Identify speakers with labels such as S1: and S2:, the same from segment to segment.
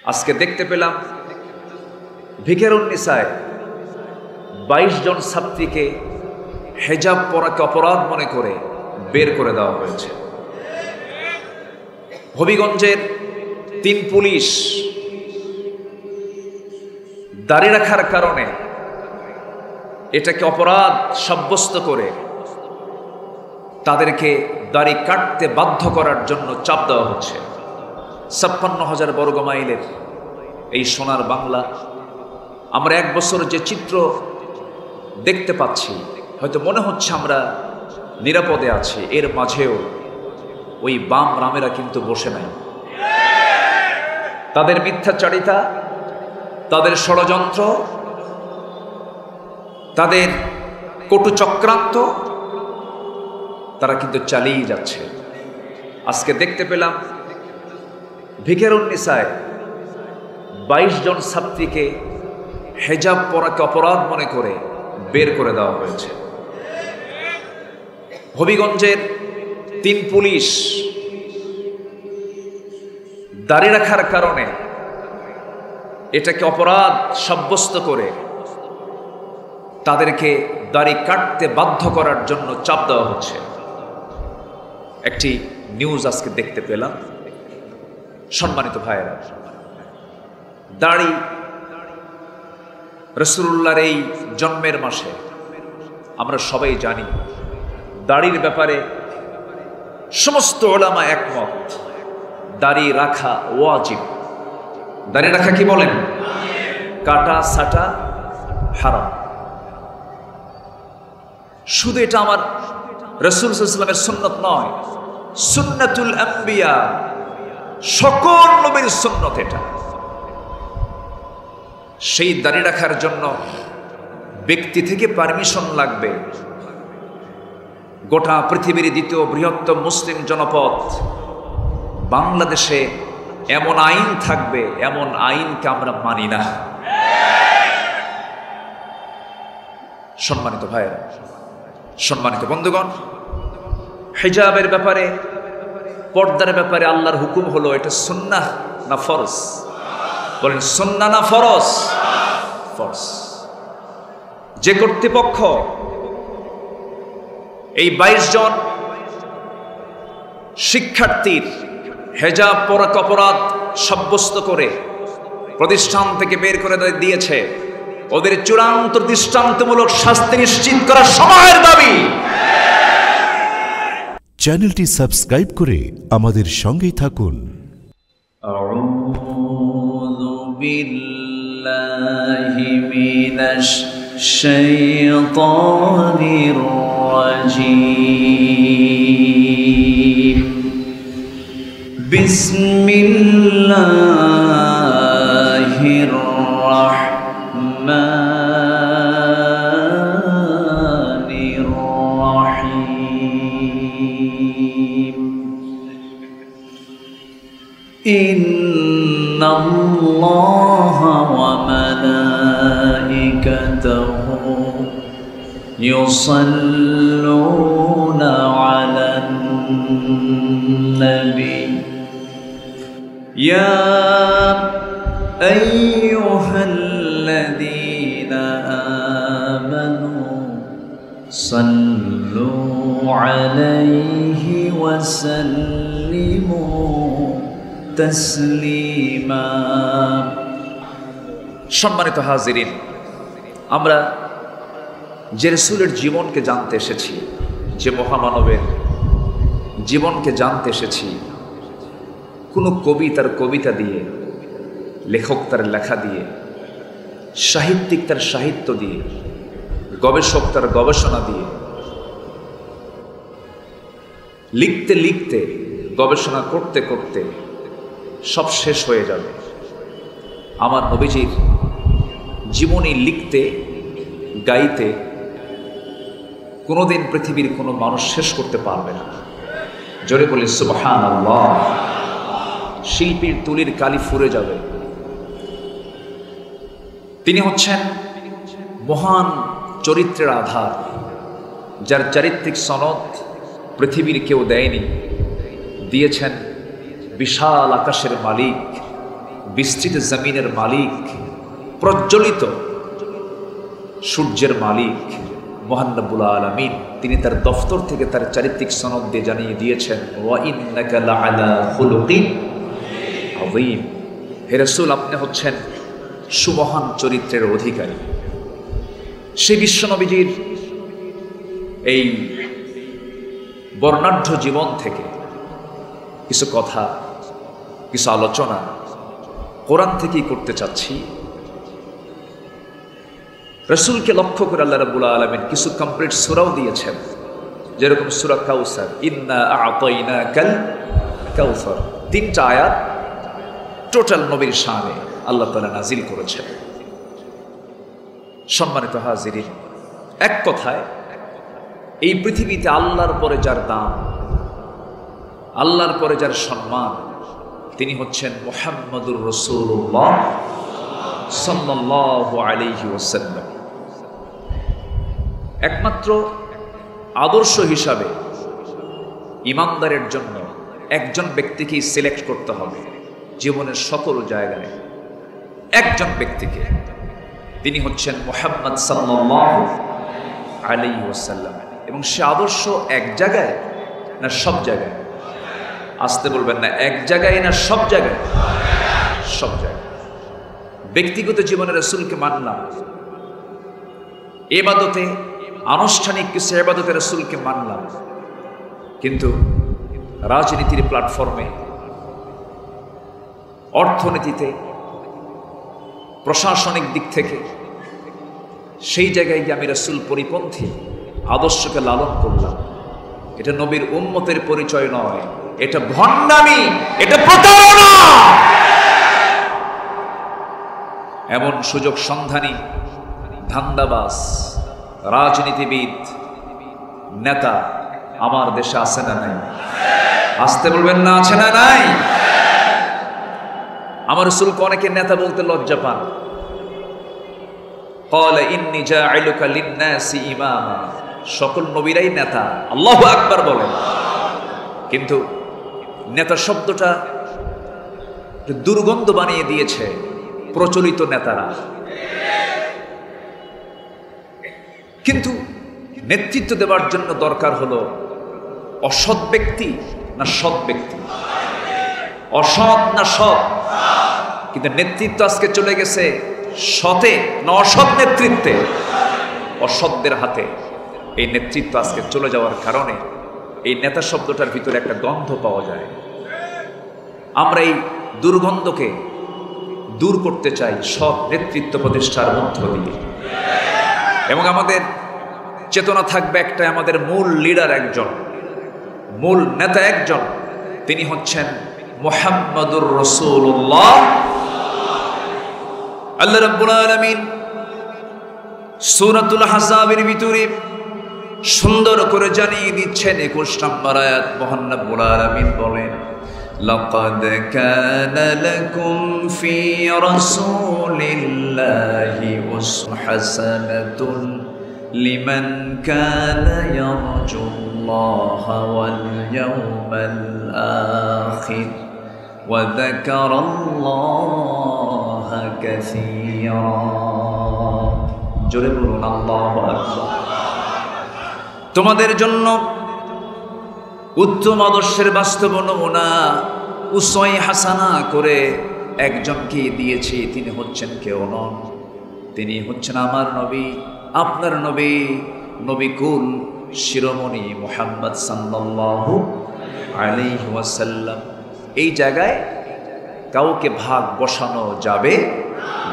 S1: আজকে দেখতে পেলাম ভিকেরুন্নিসায় 22 জন ছাত্রীকে হেজাব পরাকে অপরাধ মনে করে বের করে দেওয়া হয়েছে। হবিগঞ্জের 3 পুলিশ দাড়ি রাখার কারণে এটাকে অপরাধ সাব্যস্ত করে তাদেরকে দাড়ি কাটতে বাধ্য করার জন্য চাপ দেওয়া হচ্ছে। 56,000 বর্গ মাইলের এই সোনার বাংলা, আমরা 1 বছর যে চিত্র দেখতে পাচ্ছি, হয়তো মনে হচ্ছে আমরা নিরাপদে আছি, এর মাঝেও ওই বাম রামেরা কিন্তু বসে নাই। তাদের মিথ্যাচারিতা, তাদের ষড়যন্ত্র, তাদের কটু চক্রান্ত তারা কিন্তু চালিয়ে যাচ্ছে। আজকে দেখতে পেলাম ভিকেরুন্নিসায় 22 জন ছাত্রীকে হেজাব পরাকে অপরাধ মনে করে বের করে দেওয়া হয়েছে। হবিগঞ্জের 3 পুলিশ দাড়ি রাখার কারণে এটাকে অপরাধ সাব্যস্ত করে তাদেরকে দাড়ি কাটতে বাধ্য করার জন্য চাপ দেওয়া হচ্ছে। একটি নিউজ আজকে দেখতে পেলাম। সম্মানিত ভাইয়েরা, দাড়ি রাসূলুল্লাহর এই জন্মের মাসে আমরা সবাই জানি, দাড়ির ব্যাপারে সমস্ত উলামা একমত, দাড়ি রাখা ওয়াজিব। দাড়ি রাখা কি বলেন? কাটা ছাটা হারাম। শুধু এটা আমার রাসূল সাল্লাল্লাহু আলাইহি ওয়াসাল্লামের সুন্নাত নয়, সুন্নাতুল আম্বিয়া, সকল নবীর সুন্নাত এটা। সেই দাড়ি রাখার জন্য ব্যক্তি থেকে পারমিশন লাগবে। গোটা পৃথিবীর দ্বিতীয় বৃহত্তম মুসলিম জনপদ বাংলাদেশে এমন আইন থাকবে, এমন আইনকে আমরা মানি না। সম্মানিত ভাইয়েরা, সম্মানিত বন্ধুগণ, হিজাবের ব্যাপারে, পর্দার ব্যাপারে আল্লাহর হুকুম হলো এটা সুন্নাহ না ফরজ? বলেন সুন্নাহ না ফরজ? ফরজ। যে কর্তৃপক্ষ এই 22 জন শিক্ষার্থীর হেজাব পরাকে অপরাধ সাব্যস্ত করে প্রতিষ্ঠান থেকে বের করে দিয়েছে, ওদের চূড়ান্ত দৃষ্টান্তমূলক শাস্তি নিশ্চিত করার সময়ের দাবি।
S2: চ্যানেলটি সাবস্ক্রাইব করে আমাদের সঙ্গেই থাকুন।
S1: আউযু বিল্লাহি মিনাশ শাইতানির রাজীম। বিসমিল্লাহির রাহমানির রাহিম। ইন্নাল্লাহা ওয়া মালাইকাতাহু ইউসাল্লুনা আলান নবী ইয়া আইয়ুহাল্লাযীনা আমানু সাল্লু আলাইহি ওয়া সাল্লিমু তাসলিমা। সম্মানিত হাজিরিন, আমরা যে রাসূলের জীবনকে জানতে এসেছি, যে মহামানবের জীবনকে জানতে এসেছি, কোনো কবি তার কবিতা দিয়ে, লেখক তার লেখা দিয়ে, সাহিত্যিক তার সাহিত্য দিয়ে, গবেষক তার গবেষণা দিয়ে, লিখতে লিখতে, গবেষণা করতে করতে সব শেষ হয়ে যাবে। আমার নবীজির জীবনী লিখতে গাইতে কোনোদিন পৃথিবীর কোনো মানুষ শেষ করতে পারবে না। জোরে বলি সুবহানাল্লাহ। শিল্পীর তুলির কালি ফুরে যাবে। তিনি হচ্ছেন মহান চরিত্রের আধার, যার চারিত্রিক সনদ পৃথিবীর কেউ দেয়নি। দিয়েছেন বিশাল আকাশের মালিক, বিস্তৃত জমিনের মালিক, প্রজ্বলিত সূর্যের মালিক মহান রব্বুল আলামিন তিনি তার দফতর থেকে তার চারিত্রিক সনদ দিয়ে জানিয়ে দিয়েছেন, ওয়া ইন্নাকা লাআলা খুলুকিন আযীম। হে রাসূল, আপনি হচ্ছেন সুমহান চরিত্রের অধিকারী। সেই বিশ্বনবীজির এই বর্ণাঢ্য জীবন থেকে কিছু কথা, কিছু আলোচনা কোরআন থেকেই করতে চাচ্ছি। রাসূলকে লক্ষ্য করে আল্লাহ রাব্বুল আলামিন কিছু কমপ্লিট সূরাও দিয়েছেন, যেরকম সূরা কাউসার, ইন্না আ'তাইনাকাল কাউসার। 3টা আয়াত টোটাল নবীর শানে আল্লাহ তাআলা নাজিল করেছেন। সম্মানিত হাজিরিন, এক কথায় এই পৃথিবীতে আল্লাহর পরে যার দাম, আল্লাহর পরে যার সম্মান, তিনি হচ্ছেন মুহাম্মদুর রাসূলুল্লাহ সাল্লাল্লাহু আলাইহি ওয়াসাল্লাম। একমাত্র আদর্শ হিসাবে ইমানদারের জন্য একজন ব্যক্তিকেই সিলেক্ট করতে হবে জীবনের সকল জায়গায়, একজন ব্যক্তিকে। তিনি হচ্ছেন মুহাম্মদ সাল্লাল্লাহু আলাইহি ওয়াসাল্লাম। এবং সে আদর্শ এক জায়গায় না সব জায়গায়? আসতে বলবেন না, এক জায়গায় না সব জায়গায়? সব জায়গায়। ব্যক্তিগত জীবনে রাসূলকে মানলাম, ইবাদতে আনুষ্ঠানিক কিছু ইবাদতে রাসূলকে মানলাম, কিন্তু রাজনীতির প্ল্যাটফর্মে, অর্থনীতিতে, প্রশাসনিক দিক থেকে সেই জায়গায় গিয়ে আমি রাসূল পরিপন্থী আদর্শকে লালন করলাম, এটা নবীর উম্মতের পরিচয় নয়, এটা ভণ্ডামি, এটা প্রতারণা। এমন সুযোগ সন্ধানী ধান্দাবাজ রাজনীতিবিদ নেতা আমার দেশে আছে না নাই? আসতে বলবেন না, আছে না নাই? আমার রাসূলকে অনেকে নেতা বলতে লজ্জা পান। ক্বালা ইন্নী জাইলুকা লিন-নাসি ইমামা। সকল নবীরাই নেতা, আল্লাহু আকবার বলেন। কিন্তু নেতা শব্দটা দুর্গন্ধ বানিয়ে দিয়েছে প্রচলিত নেতারা। কিন্তু নেতৃত্ব দেওয়ার জন্য দরকার হলো অসৎ ব্যক্তি না সৎ ব্যক্তি? অসৎ না সৎ? কিন্তু নেতৃত্ব আজকে চলে গেছে সতে না অসৎ নেতৃত্বে? অসৎদের হাতে এই নেতৃত্ব আজকে চলে যাওয়ার কারণে এই নেতা শব্দটার ভিতরে একটা গন্ধ পাওয়া যায়। আমরা এই দুর্গন্ধকে দূর করতে চাই সৎ নেতৃত্ব প্রতিষ্ঠার মধ্য দিয়ে। এবং আমাদের চেতনা থাকবে একটা, আমাদের মূল লিডার একজন, মূল নেতা একজন, তিনি হচ্ছেন মুহাম্মদুর রাসূলুল্লাহ। আল্লাহ রাব্বুল আলামিন সূরাতুল আহজাবের ভিতরে সুন্দর করে জানিয়ে দিচ্ছেন 21 নম্বর আয়াত। মহান রব্বুল আলামিন বলেন, লাকাদ কানা লাকুম ফি রাসূলিল্লাহি উসওয়াতুন হাসানাতুন লিমান কানা ইয়ারজুল্লাহা ওয়াল ইয়াওমাল আখির ওয়া যাকারাল্লাহা কাসীরা। জোরে বলুন আল্লাহু আকবার। তোমাদের জন্য উত্তম আদর্শের বাস্তব নমুনা উসওয়া হাসানা করে একজনকে দিয়েছি। তিনি হচ্ছেন কেউ নন, তিনি হচ্ছেন আমার নবী, আপনার নবী, নবিকুল শিরোমণি মুহাম্মদ সাল্লাল্লাহু আলাইহি ওয়াসাল্লাম। এই জায়গায় কাউকে ভাগ বসানো যাবে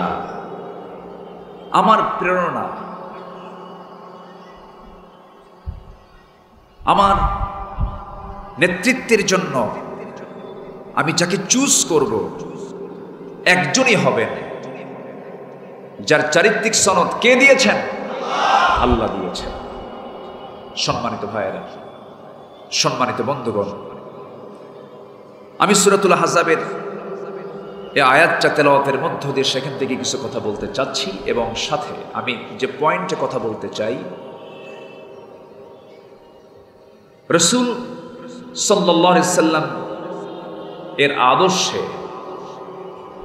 S1: না। আমার প্রেরণা, আমার নেতৃত্বের জন্য আমি যাকে চুজ করব একজনই হবেন যার চারিত্রিক সনদ কে দিয়েছেন? আল্লাহ দিয়েছেন। সম্মানিত ভাইয়েরা, সম্মানিত বন্ধুগণ, আমি সূরাতুল আহজাবের এই আয়াতটা তেলাওয়াতের মধ্য দিয়ে সেখান থেকে কিছু কথা বলতে চাচ্ছি, এবং সাথে আমি যে পয়েন্টে কথা বলতে চাই, রাসূল সাল্লাল্লাহু আলাইহি সাল্লাম এর আদর্শে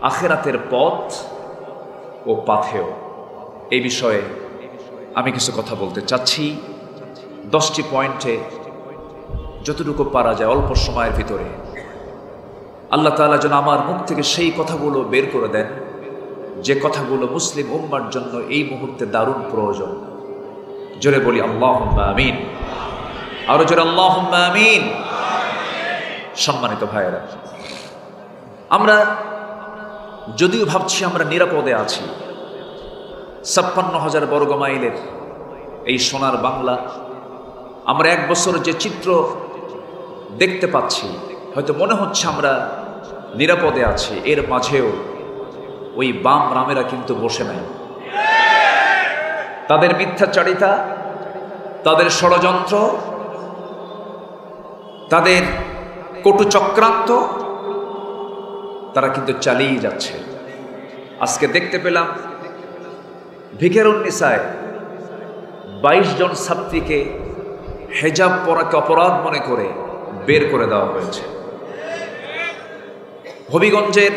S1: আখিরাতের পথ ও পাথেয়। এই বিষয়ে আমি কিছু কথা বলতে চাচ্ছি। 10টি পয়েন্টে যতটুকু পারা যায় অল্প সময়ের ভিতরে। আল্লাহ তাআলা যেন আমার মুখ থেকে সেই কথাগুলো বের করে দেন যে কথাগুলো মুসলিম উম্মার জন্য এই মুহূর্তে দারুণ প্রয়োজন। জোরে বলি আল্লাহুম্মা আমিন। আরো জোরে আল্লাহুম্মা আমিন। সম্মানিত ভাইয়েরা, আমরা যদিও ভাবছি আমরা নিরাপদে আছি, 56,000 বর্গ মাইলের এই সোনার বাংলা, আমরা 1 বছর যে চিত্র দেখতে পাচ্ছি, হয়তো মনে হচ্ছে আমরা নিরাপদে আছি, এর মাঝেও ওই বাম রামেরা কিন্তু বসে নাই। তাদের মিথ্যাচারিতা, তাদের ষড়যন্ত্র, তাদের কটু চক্রান্ত তারা কিন্তু চালিয়ে যাচ্ছে। আজকে দেখতে পেলাম ভিকেরুন্নিসায় 22 জন ছাত্রীকে হেজাব পরাকে অপরাধ মনে করে বের করে দেওয়া হয়েছে। হবিগঞ্জের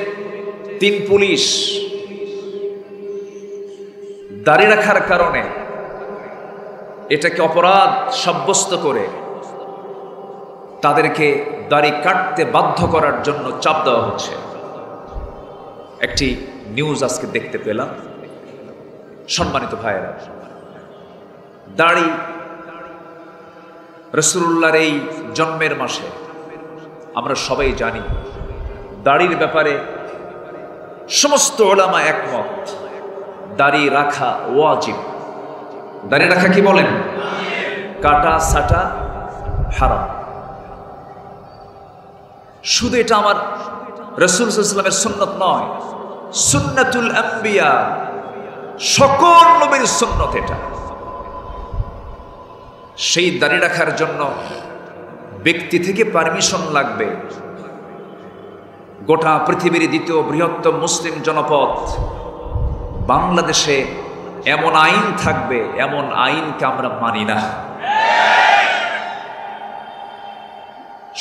S1: 3 পুলিশ দাড়ি রাখার কারণে এটাকে অপরাধ সাব্যস্ত করে তাদেরকে দাড়ি কাটতে বাধ্য করার জন্য চাপ দেওয়া হচ্ছে। একটি নিউজ আজকে দেখতে পেলাম। সম্মানিত ভাইয়েরা, দাড়ি রাসূলুল্লাহর এই জন্মের মাসে আমরা সবাই জানি দাড়ির ব্যাপারে সমস্ত উলামা একমত, দাড়ি রাখা ওয়াজিব। দাড়ি রাখা কি বলেন? কাটা ছাটা হারাম। শুধু এটা আমার রাসূল সাল্লাল্লাহু আলাইহি ওয়াসাল্লামের সুন্নাত নয়, সুন্নাতুল আম্বিয়া, সকল নবীর সুন্নাত এটা। সেই দাড়ি রাখার জন্য ব্যক্তি থেকে পারমিশন লাগবে। গোটা পৃথিবীর দ্বিতীয় বৃহত্তম মুসলিম জনপদ বাংলাদেশে এমন আইন থাকবে, এমন আইনকে আমরা মানি না।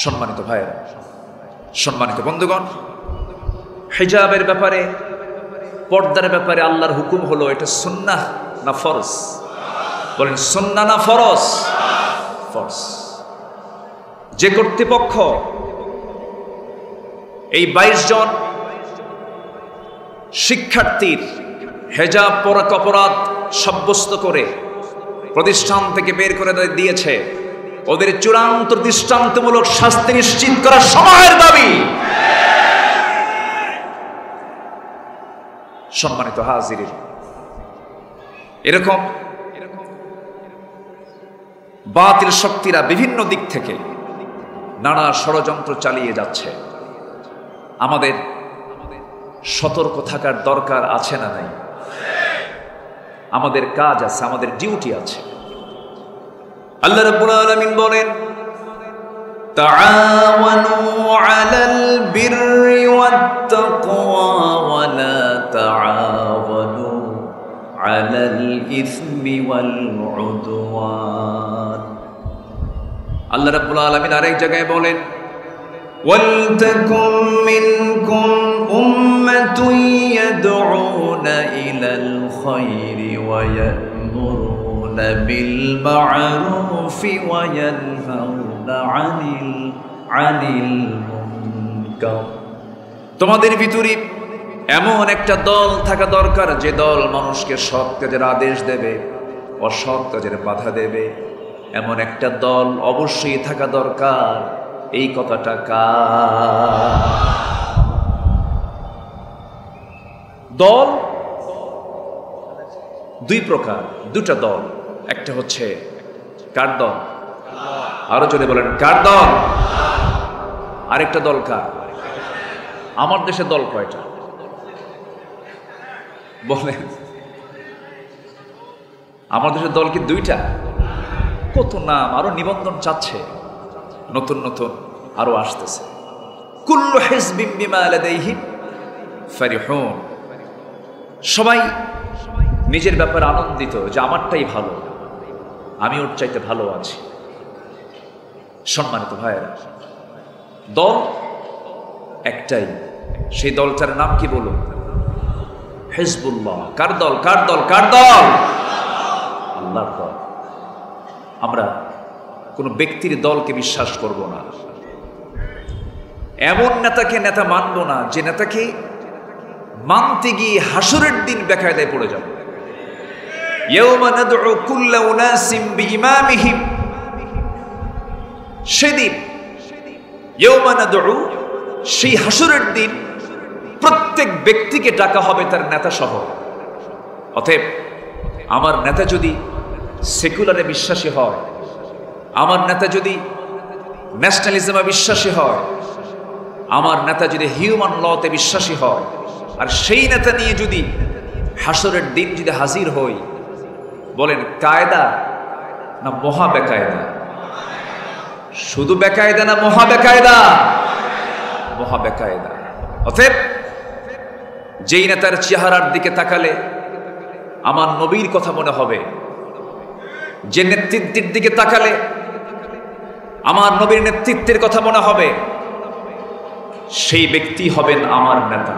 S1: সম্মানিত ভাইয়েরা, সম্মানিত বন্ধুগণ, হিজাবের ব্যাপারে, পর্দার ব্যাপারে আল্লাহর হুকুম হলো এটা সুন্নাহ না ফরজ? বলেন সুন্নাহ না ফরজ? ফরজ। যে কর্তৃপক্ষ এই 22 জন শিক্ষার্থীর হেজাব পরাকে অপরাধ সাব্যস্ত করে প্রতিষ্ঠান থেকে বের করে দিয়েছে, ওদের চূড়ান্ত দৃষ্টান্তমূলক শাস্তি নিশ্চিত করা সময়ের দাবি। সম্মানিত হাজিরিন, এরকম বাতিল শক্তিরা বিভিন্ন দিক থেকে নানা ষড়যন্ত্র চালিয়ে যাচ্ছে। আমাদের সতর্ক থাকার দরকার আছে না নাই? আমাদের কাজ আছে, আমাদের ডিউটি আছে। আল্লাহ রাব্বুল আলামিন বলেন, তাআওয়ানু আলাল বিররি ওয়াত তাকওয়া ওয়া লা তাআওয়ানু আলাল ইসমি ওয়াল উদওয়ান। আল্লাহ রাব্বুল আলামিন আরেক জায়গায় বলেন, ওয়ালতাকুম মিনকুম উম্মাতুন ইয়াদউনা ইলাল খায়রি ওয়া ইয়া'মুরুনা বিল মা'রুফি ওয়া ইয়ানহাউনা আনিল মুনকার। তোমাদের ভিতরে এমন একটা দল থাকা দরকার যে দল মানুষকে সৎ কাজের আদেশ দেবে, অসৎ কাজের বাধা দেবে। এমন একটা দল অবশ্যই থাকা দরকার। এই কথাটা দল 2 প্রকার, 2টা দল। একটা হচ্ছে কার দল? আরো জোরে বলেন, কার দল? আরেকটা দল কার? আমার দেশে দল কয়টা বলেন? আমার দেশের দল কি 2টা? কত নাম, আরো নিবন্ধন চাচ্ছে, নতুন নতুন আরো আসতেছে। কুল্লু হিজবিম বিমা লাদাইহিম ফারিহুন। সবাই নিজের ব্যাপারে আনন্দিত যে আমারটাই ভালো, আমি ওর চাইতে ভালো আছি। সম্মানিত ভাইয়েরা, দল একটাই, সেই দলটার নাম কি বলুন? হিজবুল্লাহ। কার দল? কার দল? কার দল? আল্লাহর দল। আমরা কোনো ব্যক্তির দলকে বিশ্বাস করব না, এমন নেতাকে নেতা মানব না যে নেতাকে মানতে গিয়ে হাসরের দিন বেকায়দায় পড়ে যাব। ইয়াওমা নাদউ কুল্লা উনাসিম বিইমামিহিম, সেদিন ইয়াওমা নাদউ, সেই হাসরের দিন প্রত্যেক ব্যক্তিকে ডাকা হবে তার নেতা সহ। অতএব আমার নেতা যদি সেকুলারে বিশ্বাসী হয়, আমার নেতা যদি ন্যাশনালিজমে বিশ্বাসী হয়, আমার নেতা যদি হিউম্যান লতে বিশ্বাসী হয়, আর সেই নেতা নিয়ে যদি হাসরের দিন যদি হাজির হই, বলেন কায়দা না মহা বেকায়দা? শুধু বেকায়দা না মহা বেকায়দা? মহা বেকায়দা। অতএব যেই নেতার চেহারার দিকে তাকালে আমার নবীর কথা মনে হবে, যে নেতৃত্বের দিকে তাকালে আমার নবীর নেতৃত্বের কথা মনে হবে, সেই ব্যক্তি হবেন আমার নেতা।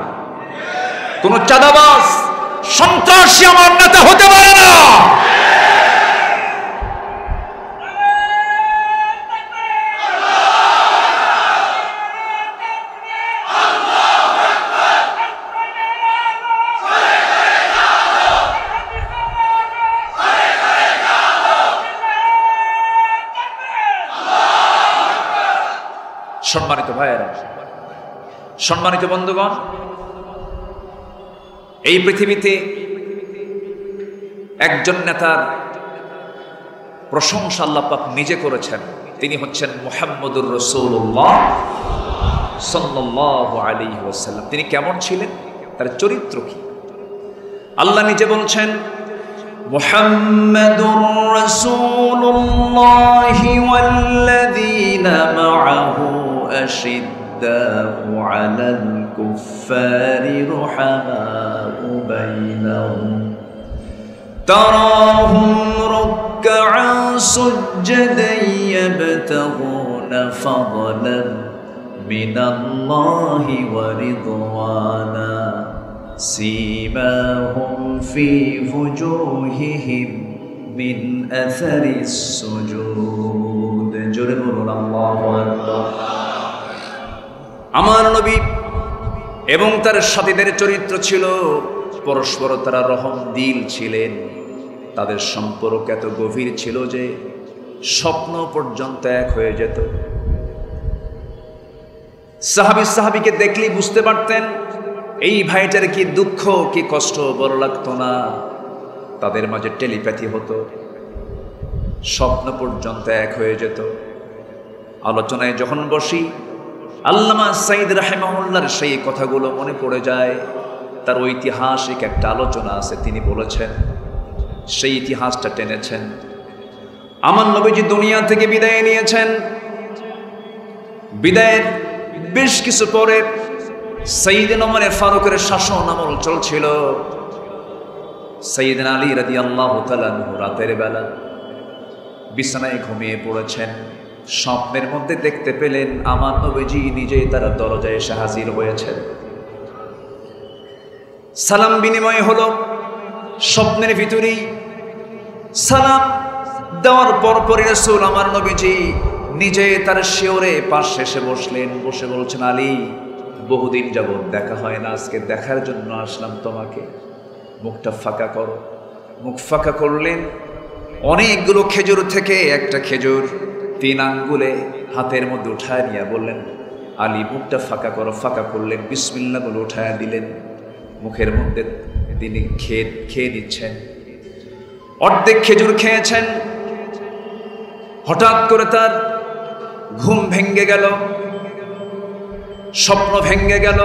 S1: কোন চাঁদাবাজ সন্ত্রাসী আমার নেতা হতে পারে না। সম্মানিত ভাইয়েরা, সম্মানিত বন্ধুগণ, এই পৃথিবীতে একজন নেতার প্রশংসা আল্লাহ পাক নিজে করেছেন। তিনি হচ্ছেন মুহাম্মদুর রাসূলুল্লাহ সাল্লাল্লাহু আলাইহি ওয়াসাল্লাম। তিনি কেমন ছিলেন, তার চরিত্র কি? আল্লাহ নিজে বলছেন, মুহাম্মাদুর রাসূলুল্লাহি ওয়াল্লাযীনা মাআহু আশিদ্দাউ আলাল কুফফারি রুহামাউ বাইনাহুম তারাহুম রুকআন সুজদান ইয়াবতাগুনা ফাদলান মিনাল্লাহি ওয়া রিদওয়ানা سيماهم في وجوههم من أثر السجود جربون الله أكبر আমার নবী এবং তার সাথীদের চরিত্র ছিল পরস্পর তারা রহম দিল ছিলেন। তাদের সম্পর্ক এত গভীর ছিল যে স্বপ্ন পর্যন্ত এক হয়ে যেত। সাহাবীকে দেখলেই বুঝতে পারতেন এই ভাইটার কি দুঃখ কি কষ্ট বড় লাগতো না। তাদের মাঝে টেলিপ্যাথি হতো, স্বপ্ন পর্যন্ত এক হয়ে যেত। আলোচনায় যখন বসি আল্লামা সাইদ রাহিমাহুল্লাহর সেই কথাগুলো মনে পড়ে যায়। তার ঐতিহাসিক একটা আলোচনা আছে, তিনি বলেছেন, সেই ইতিহাসটা টেনেছেন। আমার নবীজি দুনিয়া থেকে বিদায় নিয়েছেন। বিদায়ের বেশ কিছু পরে সাইয়েদনা ওমর ফারুকের শাসন আমল চলছিল। সাইয়েদনা আলী রাদিয়াল্লাহু তাআলা রাতের বেলা বিছানায় ঘুমিয়ে পড়েছেন। স্বপ্নের মধ্যে দেখতে পেলেন আমার নবীজি নিজেই তার দরজায় এসে হাজির হয়েছেন। সালাম বিনিময় হলো স্বপ্নের ভিতরেই। সালাম দেওয়ার পরপরই রাসূল আমার নবীজি নিজে তার শিয়রে পাশে এসে বসলেন। বসে বলছেন, আলী, বহুদিন যাবত দেখা হয় না, আজকে দেখার জন্য আসলাম তোমাকে, মুখটা ফাঁকা করো। মুখ ফাঁকা করলেন। অনেকগুলো খেজুর থেকে একটা খেজুর 3 আঙ্গুলে হাতের মধ্যে উঠায় নিয়ে বললেন, আলী, মুখটা ফাঁকা করো। ফাঁকা করলেন, বিসমিল্লাহ বলে উঠায় দিলেন। মুখের মধ্যে তিনি খেয়ে নিচ্ছেন। অর্ধেক খেজুর খেয়েছেন। হঠাৎ করে তার ঘুম ভেঙ্গে গেল, স্বপ্ন ভেঙ্গে গেল।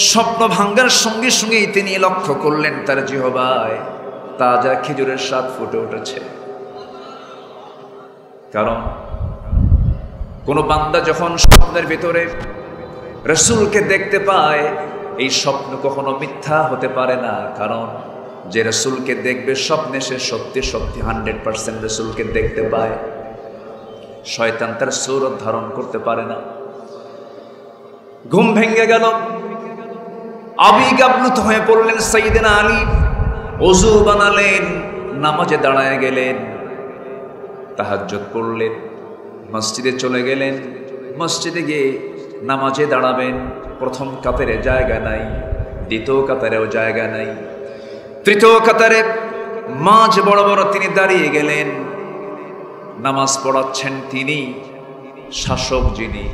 S1: স্বপ্ন ভাঙ্গার সঙ্গে সঙ্গেই তিনি লক্ষ্য করলেন তার জিহ্বায় তাজা খেজুরের স্বাদ ফুটে উঠেছে। কারণ কোন বান্দা যখন স্বপ্নের ভিতরে রাসূলকে দেখতে পায়, এই স্বপ্ন কখনো মিথ্যা হতে পারে না। কারণ যে রাসূলকে দেখবে স্বপ্নে, সে সত্যি 100% রাসূলকে দেখতে পায়। শয়তান তার সূরত ধারণ করতে পারে না। ঘুম ভেঙে গেল, আবেগে আপ্লুত হয়ে পড়লেন সাইয়েদনা আলী। ওযু বানালেন, নামাজে দাঁড়ায় গেলেন, তাহাজ্জুদ পড়লেন, মসজিদে চলে গেলেন। মসজিদে গিয়ে নামাজে দাঁড়াবেন, প্রথম কাতারে জায়গা নাই, দ্বিতীয় কাতারেও জায়গা নাই, তৃতীয় কাতারে মাঝ বরাবর তিনি দাঁড়িয়ে গেলেন। নামাজ পড়াচ্ছেন তিনি, শাসক যিনি,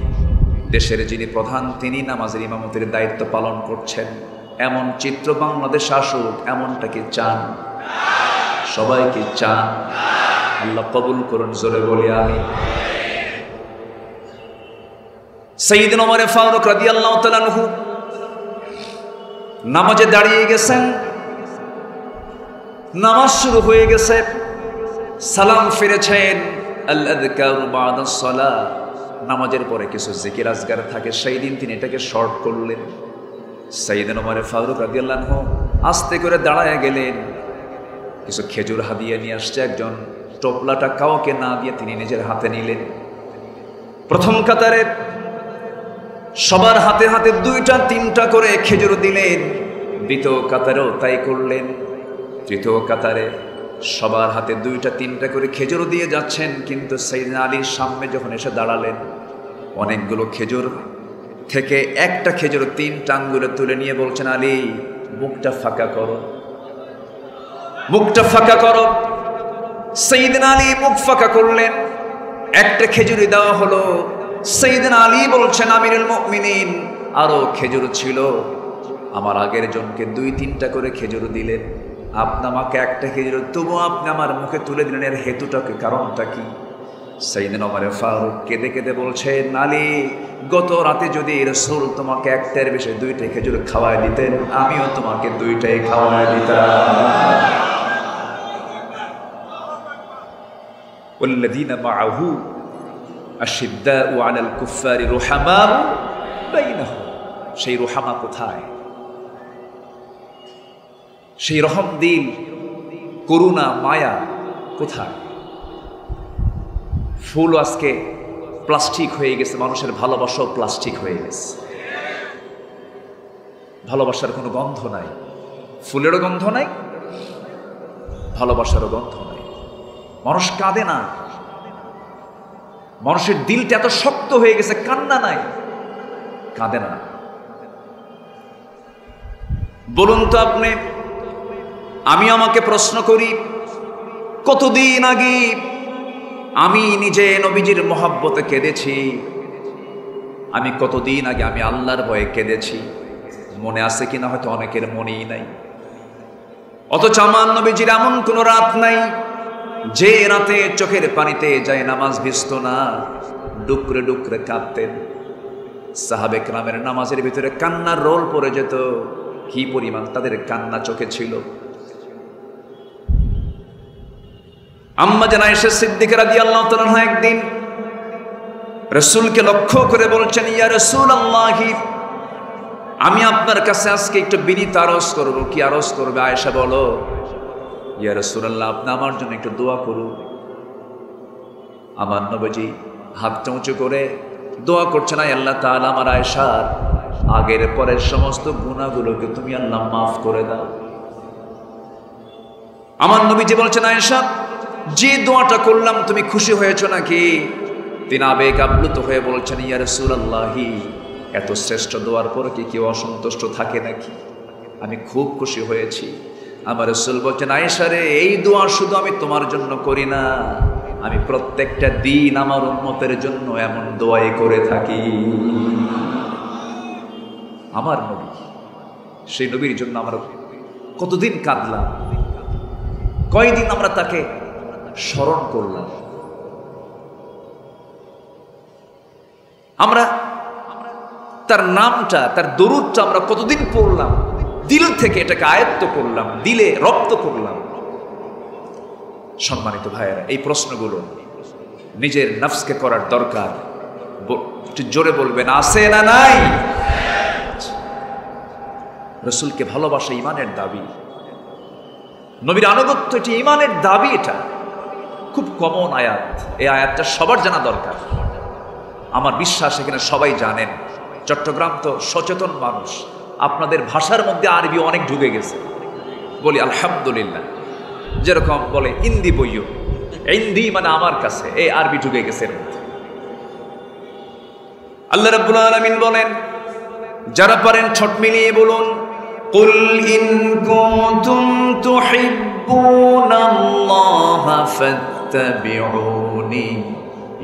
S1: দেশের যিনি প্রধান, তিনি নামাজের ইমামতের দায়িত্ব পালন করছেন। এমন চিত্র বাংলাদেশ আসুক, এমনটা কি চান? সবাই কি চান? আল্লাহ কবুল করুন, জোরে বলি আমিন। সাইয়েদনা ওমর ফারুক রাদিয়াল্লাহু তাআলা আনহু নামাজে দাঁড়িয়ে গেছেন, নামাজ শুরু হয়ে গেছে, সালাম ফিরেছেন। আল আযকারু বাদাস সালাহ, নামাজের পরে কিছু জিকির আজকার থাকে, সেই দিন তিনি এটাকে শর্ট করলেন। সাইয়েদনা ওমর ফারুক রাদিয়াল্লাহু আনহু আস্তে করে দাঁড়ায় গেলেন, কিছু খেজুর হাদিয়া নিয়ে আসছে একজন, টোপলাটা কাউকে না দিয়ে তিনি নিজের হাতে নিলেন। প্রথম কাতারে সবার হাতে হাতে 2টা 3টা করে খেজুর দিলেন, দ্বিতীয় কাতারেও তাই করলেন, তৃতীয় কাতারে সবার হাতে 2টা 3টা করে খেজুর দিয়ে যাচ্ছেন। কিন্তু সাইয়েদনা আলীর সামনে যখন এসে দাঁড়ালেন, অনেকগুলো খেজুর থেকে একটা খেজুর 3টা আঙ্গুলে তুলে নিয়ে বলছেন, আলী মুখটা ফাঁকা করো, মুখটা ফাঁকা করো। সাইয়েদনা আলী মুখ ফাঁকা করলেন, একটা খেজুরি দেওয়া হলো। সাইয়েদনা আলী বলছেন, আমিরুল মুমিনিন আরো খেজুর ছিল, আমার আগের জনকে 2-3টা করে খেজুর দিলেন, আপনি আমাকে একটা খেজুর, তবু আপনি আমার মুখে তুলে দিলেন, এর হেতুটাকে, কারণটা কি? সাইয়েদনা ওমর ফারুক কেঁদে কেঁদে বলছেন, আলী গত রাতে যদি রাসূল তোমাকে একটার বেশি 2টা খেজুর খাওয়ায় দিতেন, আমিও তোমাকে 2টাই খাওয়ায় দিতাম। ওয়াল্লাযীনা মাআহু আশিদ্দাউ আলাল কুফফারি রুহামাউ বাইনাহুম, সেই রুহামা কোথায়? সেই রহম দিল, করুণা, মায়া কোথায়? ফুল আজকে প্লাস্টিক হয়ে গেছে, মানুষের ভালোবাসাও প্লাস্টিক হয়ে গেছে। ভালোবাসার কোনো গন্ধ নাই, ফুলেরও গন্ধ নাই, ভালোবাসারও গন্ধ নাই। মানুষ কাঁদে না, মানুষের দিলটা এত শক্ত হয়ে গেছে, কান্না নাই, কাঁদে না। বলুন তো আপনি, আমি আমাকে প্রশ্ন করি, কতদিন আগে আমি নিজে নবীজির মহব্বতে কেঁদেছি, আমি কতদিন আগে আমি আল্লাহর ভয়ে কেঁদেছি, মনে আছে কিনা হয়তো অনেকের মনেই নাই। অথচ আমার নবীজির এমন কোন রাত নাই যে রাতে চোখের পানিতে যায় নামাজ ভিজত না, ডুকরে ডুকরে কাঁদতেন। সাহাবে কেরামের নামাজের ভিতরে কান্নার রোল পড়ে যেত, কি পরিমাণ তাদের কান্না চোখে ছিল। আম্মা জান আয়েশা সিদ্দিকা রাদিয়াল্লাহু তাআলা আনহা একদিন রাসূলকে লক্ষ্য করে বলছেন, ইয়া রাসূলুল্লাহ, আমি আপনার কাছে আজকে একটু বিনীত আরজ করব। কি আরজ করবে? আয়েশা বলো, ইয়া রাসূলুল্লাহ, আপনি আমার জন্য একটু দোয়া করুন। আমার নবীজি হাতটা উঁচু করে দোয়া করছেন, আয় আল্লাহ তাআলা, আমার আয়েশার আগের পরের সমস্ত গুনাহগুলোকে তুমি আল্লাহ মাফ করে দাও। আমার নবীজি বলছেন, আয়েশা, যে দোয়াটা করলাম তুমি খুশি হয়েছো নাকি? তিনি আবেগ আপ্লুত হয়ে বলছেন, ইয়া রাসূলুল্লাহ, এত শ্রেষ্ঠ দোয়ার পর কি কেউ অসন্তুষ্ট থাকে নাকি? আমি খুব খুশি হয়েছি। আমার রাসূল বলছেন, আয়েশা রে, এই দোয়া শুধু আমি তোমার জন্য করি না, আমি প্রত্যেকটা দিন আমার উম্মতের জন্য এমন দোয়াই করে থাকি। আমার নবী, সেই নবীর জন্য আমরা কতদিন কাঁদলাম, কয়দিন আমরা তাকে স্মরণ করলাম। আমরা তার নামটা, তার দরুদটা আমরা কতদিন পড়লাম, দিল থেকে এটাকে আয়ত্ত করলাম, দিলে রপ্ত করলাম। সম্মানিত ভাইয়েরা, এই প্রশ্নগুলো নিজের নফসকে করার দরকার। জোরে বলবেন, আছে না নাই? রাসূলকে ভালোবাসা ইমানের দাবি, নবীর আনুগত্য এটি ইমানের দাবি। এটা খুব কমন আয়াত, এই আয়াতটা সবার জানা দরকার। আমার বিশ্বাস এখানে সবাই জানেন চট্টগ্রাম তো সচেতন মানুষ, আপনাদের ভাষার মধ্যে আরবি অনেক ঢুকে গেছে, বলি আলহামদুলিল্লাহ। যেরকম বলে ইন্দি বইও, ইন্দি মানে আমার কাছে, এই আরবি ঢুকে গেছে এর মধ্যে। আল্লাহ রাব্বুল আলামিন বলেন, যারা পারেন ঠোঁট মিলিয়ে বলুন, কুল ইন কুনতুম তুহিব্বুনাল্লাহা ফাত্তাবিউনি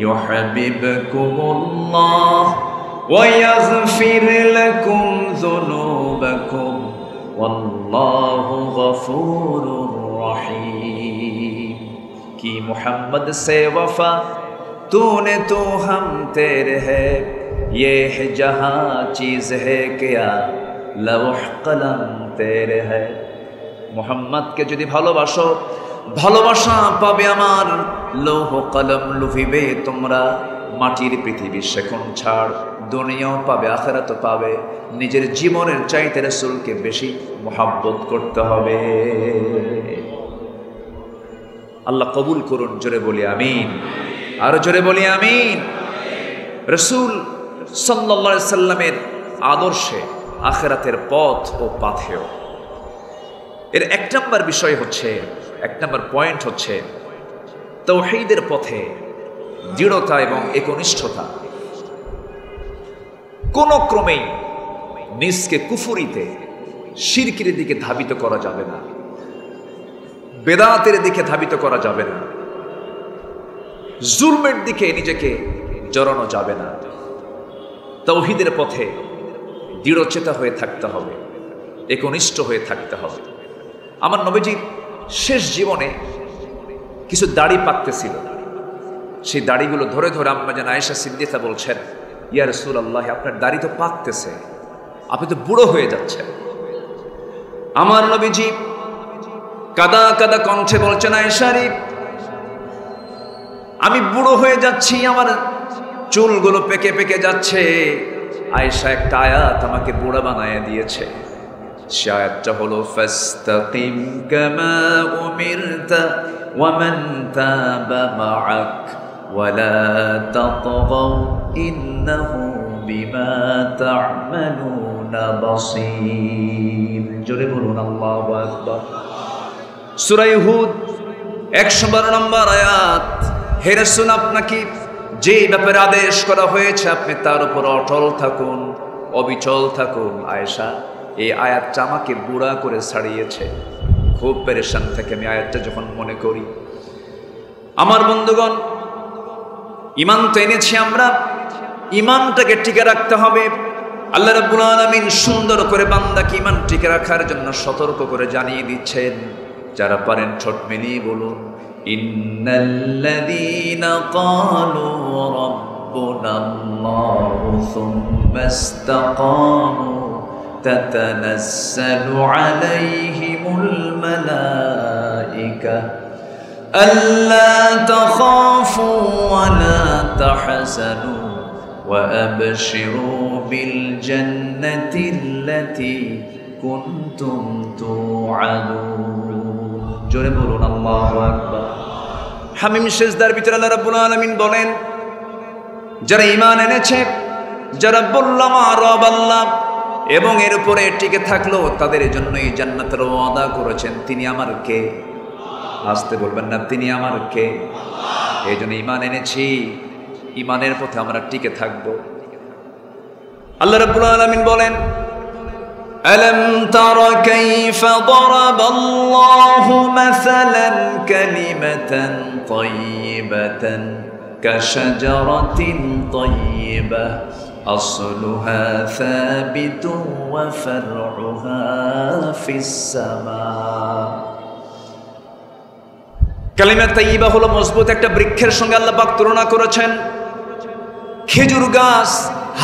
S1: ইউহিব্বুকুমুল্লাহ ওয়া ইয়াগফির লাকুম যুনুবাকুম ওয়াল্লাহু গফুরুর রহিম। কি মুহাম্মদ সে ওয়াফা तूने तो हम तेरे है, ये है जहाँ चीज़ है क्या लौह कलम तेरे है। মুহাম্মদকে যদি ভালোবাসো, ভালোবাসা পাবে আমার, লৌহ কলম লুফিবে তোমরা। মাটির পৃথিবী সেখন ছাড়, দুনিয়াও পাবে আখিরাতও পাবে। নিজের জীবনের চাইতে রাসূলকে বেশি মুহাব্বত করতে হবে। আল্লাহ কবুল করুন, জোরে বলি আমিন, আরো জোরে বলি আমিন। রাসূল সাল্লাল্লাহু আলাইহি সাল্লামের আদর্শে আখিরাতের পথ ও পাথেয় এর এক নম্বর বিষয় হচ্ছে, এক নম্বর পয়েন্ট হচ্ছে তাওহীদের পথে দৃঢ়তা এবং একনিষ্ঠতা। কোন ক্রমেই নিজকে কুফরিতে, শিরকের দিকে ধাবিত করা যাবে না, বেদাতের দিকে ধাবিত করা যাবে না, জুলমের দিকে নিজেকে জড়ানো যাবে না। তাওহীদের পথে দৃঢ়চেতা হয়ে থাকতে হবে, একনিষ্ঠ হয়ে থাকতে হবে। আমার নবীজির শেষ জীবনে কিছু দাড়ি পাকতেছিল, সেই দাড়িগুলো ধরে ধরে আম্মা জান আয়েশা সিদ্দিকা বলছেন, ইয়া রাসূলুল্লাহ, আপনার দাড়ি তো পাকতেছে, আপনি তো বুড়ো হয়ে যাচ্ছেন। আমার নবীজি কাদা কাদা কণ্ঠে বলছেন, আয়েশা রে, আমি বুড়ো হয়ে যাচ্ছি, আমার চুলগুলো পেকে পেকে যাচ্ছে। আয়েশা একটা আয়াত আমাকে বুড়া বানায় দিয়েছে, সে আয়াতটা হলো ফাস্তাকিম কামা উমিরতা ওয়া মান তাবা মাআক ওয়া লা তাতগাও ইন্নাহু বিমা তা'মালুনা বাসীর। জোরে বলুন আল্লাহু আকবার। সূরা হুদ 112 নম্বর আয়াত। হে রাসূল, আপনাকে যে ব্যাপারে আদেশ করা হয়েছে আপনি তার উপর অটল থাকুন, অবিচল থাকুন। আয়েশা, এই আয়াতটা আমাকে বুড়া করে ছাড়িয়েছে, খুব পেরেশান থেকে আমি আয়াতটা যখন মনে করি। আমার বন্ধুগণ, ঈমান তো এনেছি আমরা, ঈমানটাকে টিকে রাখতে হবে। আল্লাহ রাব্বুল আলামিন সুন্দর করে বান্দাকে ঈমান টিকে রাখার জন্য সতর্ক করে জানিয়ে দিচ্ছেন। যারা পারেন ঠোঁট মিলিয়ে বলুন, ইন্নাল্লাযীনা ক্বালু রাব্বুনাল্লাহু সুম্মা ইসতাকামু তাতানাজ্জালু আলাইহিমুল মালায়েকা আল্লা তাখাফু ওয়া লা তাহজানু ওয়া আবশিরু বিল জান্নাতিল্লাতী কুনতুম তুআদুন। জোরে বলুন আল্লাহু আকবার। হামিম সিজদার ভিতরে আল্লাহ রাব্বুল আলামিন বলেন, যারা ঈমান এনেছে, যারা বলল মা রব আল্লাহ এবং এর উপরে টিকে থাকলো, তাদের জন্য এই জান্নাতের ওয়াদা করেছেন। তিনি আমার কে? আসতে বলবেন না, তিনি আমার কে? এই জন্য ঈমান এনেছি, ঈমানের পথে আমরা টিকে থাকবো। আল্লাহ রাব্বুল আলামিন বলেন, ألم تر كيف ضرب الله مثلا كلمة طيبة كشجرة طيبة أصلها ثابت وفرعها في السماء। কালিমা তাইয়্যিবা হলো মজবুত একটা বৃক্ষের সঙ্গে আল্লাহ পাক তুলনা করেছেন। খেজুর গাছ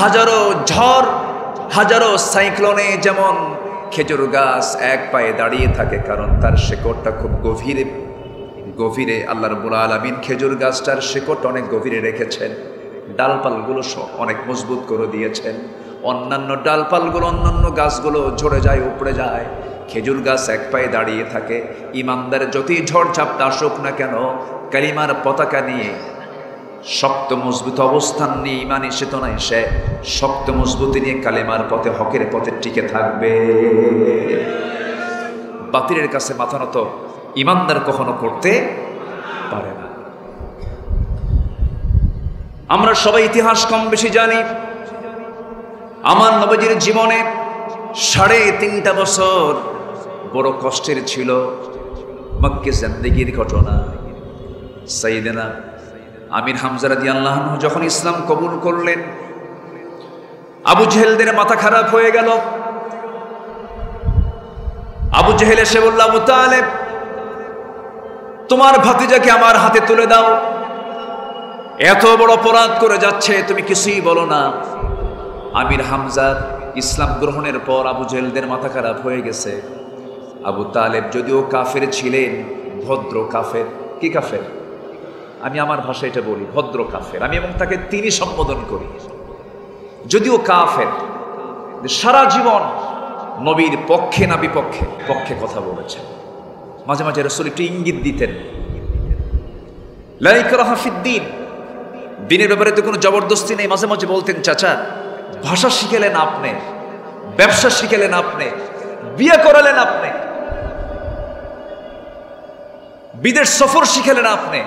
S1: হাজারো ঝড়, হাজারো সাইক্লোনে যেমন খেজুর গাছ এক পায়ে দাঁড়িয়ে থাকে, কারণ তার শেকড়টা খুব গভীরে গভীরে। আল্লাহ রাব্বুল আলামিন খেজুর গাছটার শেকড়টা অনেক গভীরে রেখেছেন, ডালপালগুলো অনেক মজবুত করে দিয়েছেন। অন্যান্য ডালপালগুলো, অন্যান্য গাছগুলো ঝরে যায়, উপড়ে যায়, খেজুর গাছ এক পায়ে দাঁড়িয়ে থাকে। ইমানদার যতই ঝড় ঝাপটা আসুক না কেন, কালিমার পতাকা নিয়ে শক্ত মজবুত অবস্থান নিয়ে ইমানি চেতনায় সে শক্ত মজবুতি নিয়ে কালেমার পথে হকের পথে টিকে থাকবে। বাতিলের কাছে মাথা নত ইমানদার কখনো করতে পারে না। আমরা সবাই ইতিহাস কম বেশি জানি। আমার নবীজির জীবনে 3.5 বছর বড় কষ্টের ছিল। মক্কে জিন্দেগির ঘটনা। সাইয়েদনা আমির হামজা রাদিয়াল্লাহু আনহু যখন ইসলাম কবুল করলেন, আবু জেহেলদের মাথা খারাপ হয়ে গেল। আবু জেহেল এসে বলল, আবু তালেব, তোমার ভাতিজাকে আমার হাতে তুলে দাও। এত বড় অপরাধ করে যাচ্ছে, তুমি কিছুই বলো না। আমির হামজার ইসলাম গ্রহণের পর আবু জেহেলদের মাথা খারাপ হয়ে গেছে। আবু তালেব যদিও কাফের ছিলেন, ভদ্র কাফের। কি কাফের? আমি আমার ভাষায় এটা বলি, ভদ্র কাফের। আমি এবং তাকে তিনি সম্বোধন করি। যদিও কাফের, সারা জীবন নবীর পক্ষে না বিপক্ষে পক্ষে কথা বলেছেন। মাঝে মাঝে রাসূল একটু ইঙ্গিত দিতেন, লা ইকরাহা ফিদ্দীন, দিনের ব্যাপারে তো কোনো জবরদস্তি নেই। মাঝে মাঝে বলতেন, চাচা ভাষা শিখেলেন আপনি, ব্যবসা শিখেলেন আপনি, বিয়ে করালেন আপনি, বিদেশ সফর শিখেলেন আপনি,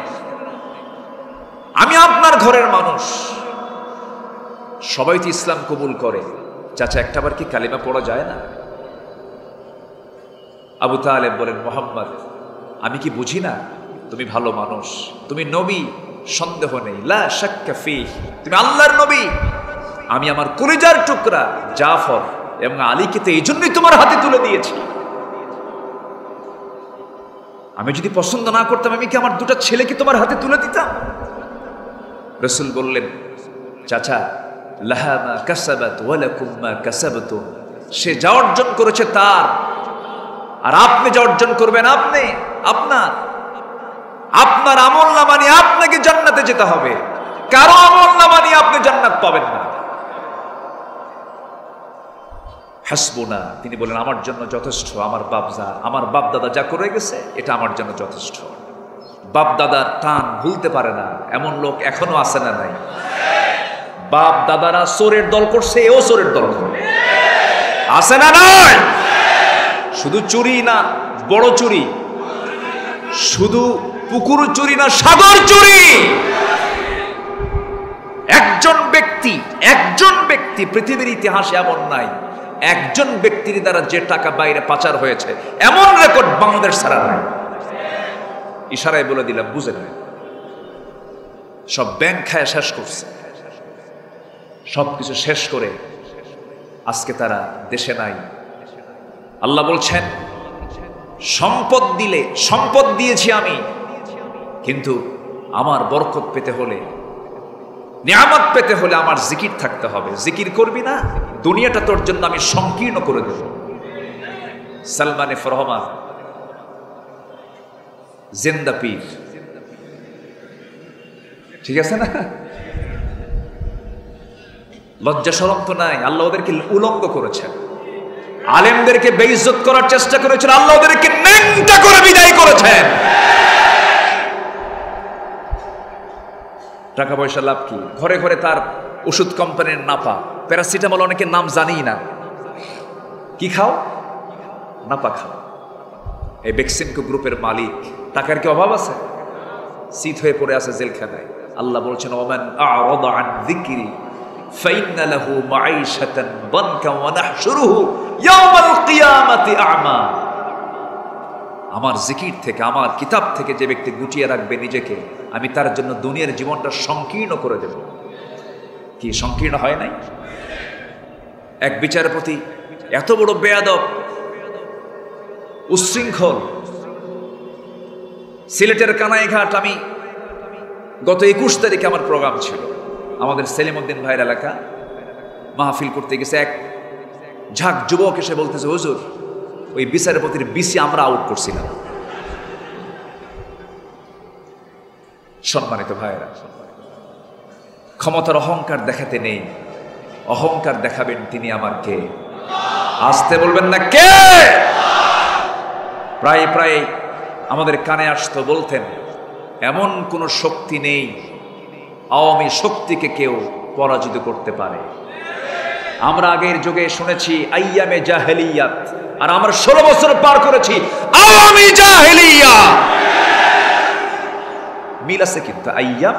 S1: আমি আপনার ঘরের মানুষ, সবাই তো ইসলাম কবুল করে, চাচা একটাবার কি কালিমা পড়া যায় না? আবু তালেব বলেন, মোহাম্মদ আমি কি বুঝি না তুমি ভালো মানুষ, তুমি নবী, সন্দেহ নেই, লা শাক্কা ফীহ, তুমি আল্লাহর নবী। আমি আমার কলিজার টুকরা জাফর এবং আলীকে তো এই জন্যই তোমার হাতে তুলে দিয়েছি। আমি যদি পছন্দ না করতাম, আমি কি আমার 2টা ছেলেকে তোমার হাতে তুলে দিতাম? রাসূল বললেন, চাচা লাহা মা কাসাবাত ওয়া লাকুম মা কাসাবতুম, সে যা অর্জন করেছে তার, আর আপনি যা অর্জন করবেন আপনি আপনার। আপনার আমলনামা নিয়ে আপনাকে জান্নাতে যেতে হবে, কারো আমলনামা নিয়ে আপনি জান্নাত পাবেন না। হাসবুনা, তিনি বলেন আমার জন্য যথেষ্ট, আমার বাপ দাদা যা করে গেছে এটা আমার জন্য যথেষ্ট। বাপ দাদার টান ভুলতে পারে না এমন লোক এখনো আছে না নাই? বাপ দাদারা চোরের দল করছে, এও চোরের দল করবে, আছে না নাই? শুধু চুরি না, বড় চুরি, শুধু পুকুর চুরি না, সাগর চুরি। একজন ব্যক্তি পৃথিবীর ইতিহাসে এমন নাই, একজন ব্যক্তির দ্বারা যে টাকা বাইরে পাচার হয়েছে এমন রেকর্ড বাংলাদেশ ছাড়া নাই। ইশারায় বলে দিলাম, বুঝে নেয়। সব ব্যাংক খায় শেষ করছে, সবকিছু শেষ করে আজকে তারা দেশে নাই। আল্লাহ বলছেন, সম্পদ দিলে, সম্পদ দিয়েছি আমি, কিন্তু আমার বরকত পেতে হলে, নিয়ামত পেতে হলে আমার জিকির থাকতে হবে। জিকির করবি না, দুনিয়াটা তোর জন্য আমি সংকীর্ণ করে দেব। সালমান এফ রহমান জিন্দা পীর, ঠিক আছে না? লজ্জা শরম তো নাই। আল্লাহ ওদেরকে উলঙ্গ করেছেন, আলেমদেরকে বেইজ্জত করার চেষ্টা করেছেন, আল্লাহ ওদেরকে ন্যাংটা করে বিদায় করেছেন। টাকা পয়সা লাভ কি? ঘরে ঘরে তার ওষুধ কোম্পানির নাপা, প্যারাসিটামল, অনেকের নাম জানি না। কি খাও? নাপা খাও। এই বেক্সিমকো গ্রুপের মালিক, টাকার কি অভাব আছে? শীত হয়ে পড়ে আছে জেলখানায়। আল্লাহ বলছেন, ওমান আ'রাদা আন যিকরি ফাইন্না লাহু মাঈশাতান দানকা ওয়া নাহশুরুহু ইয়াওমাল কিয়ামাতি আ'মা। আমার জিকির থেকে, আমার কিতাব থেকে যে ব্যক্তি গুটিয়ে রাখবে নিজেকে, আমি তার জন্য দুনিয়ার জীবনটা সংকীর্ণ করে দেব। কি সংকীর্ণ হয় নাই? এক বিচারপতি এত বড় বেয়াদব, উচ্ছৃঙ্খল, সিলেটের কানাইঘাট, আমি গত 21 তারিখে আমার প্রোগ্রাম ছিল, আমাদের সেলিমউদ্দিন ভাইয়ের এলাকা, মাহফিল করতে গেছে। এক ঝাঁক যুবক এসে বলতেছে, হুজুর ওই বিচারপতির বিসি আমরা আউট করছিলাম। সম্মানিত ভাইয়েরা, ক্ষমতার অহংকার দেখাতে নেই, অহংকার দেখাবেন তিনি আমার কে। আসতে বলবেন না কে। প্রায় প্রায় আমাদের কানে আসতো, বলতেন এমন কোন শক্তি নেই আওয়ামী শক্তিকে কেউ পরাজিত করতে পারে। আমরা আগের যুগে শুনেছি আইয়ামে জাহেলিয়াত, আর আমরা 16 বছর পার করেছি আওয়ামী জাহেলিয়া। মিল আছে কিন্তু আইয়াম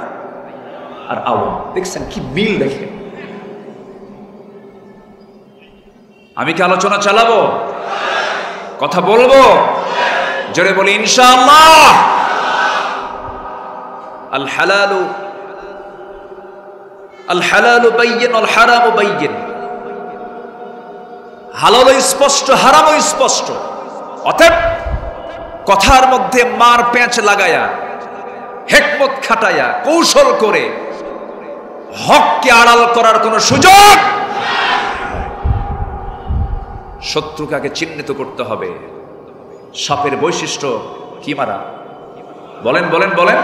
S1: আর আওয়াম, দেখছেন কি মিল? দেখেন, আমি কি আলোচনা চালাবো, কথা বলবো? জোরে বলি ইনশাআল্লাহ। আল হালালু বাইয়িন ওয়াল হারামু বাইয়িন। হালালও স্পষ্ট, হারামও স্পষ্ট। অতএব কথার মধ্যে মার পেঁচ লাগায়া, হিকমত খাটায়া, কৌশল করে হককে আড়াল করার কোন সুযোগ। শত্রুকে আগে চিহ্নিত করতে হবে। সাপের বৈশিষ্ট্য কি মারা? বলেন বলেন বলেন,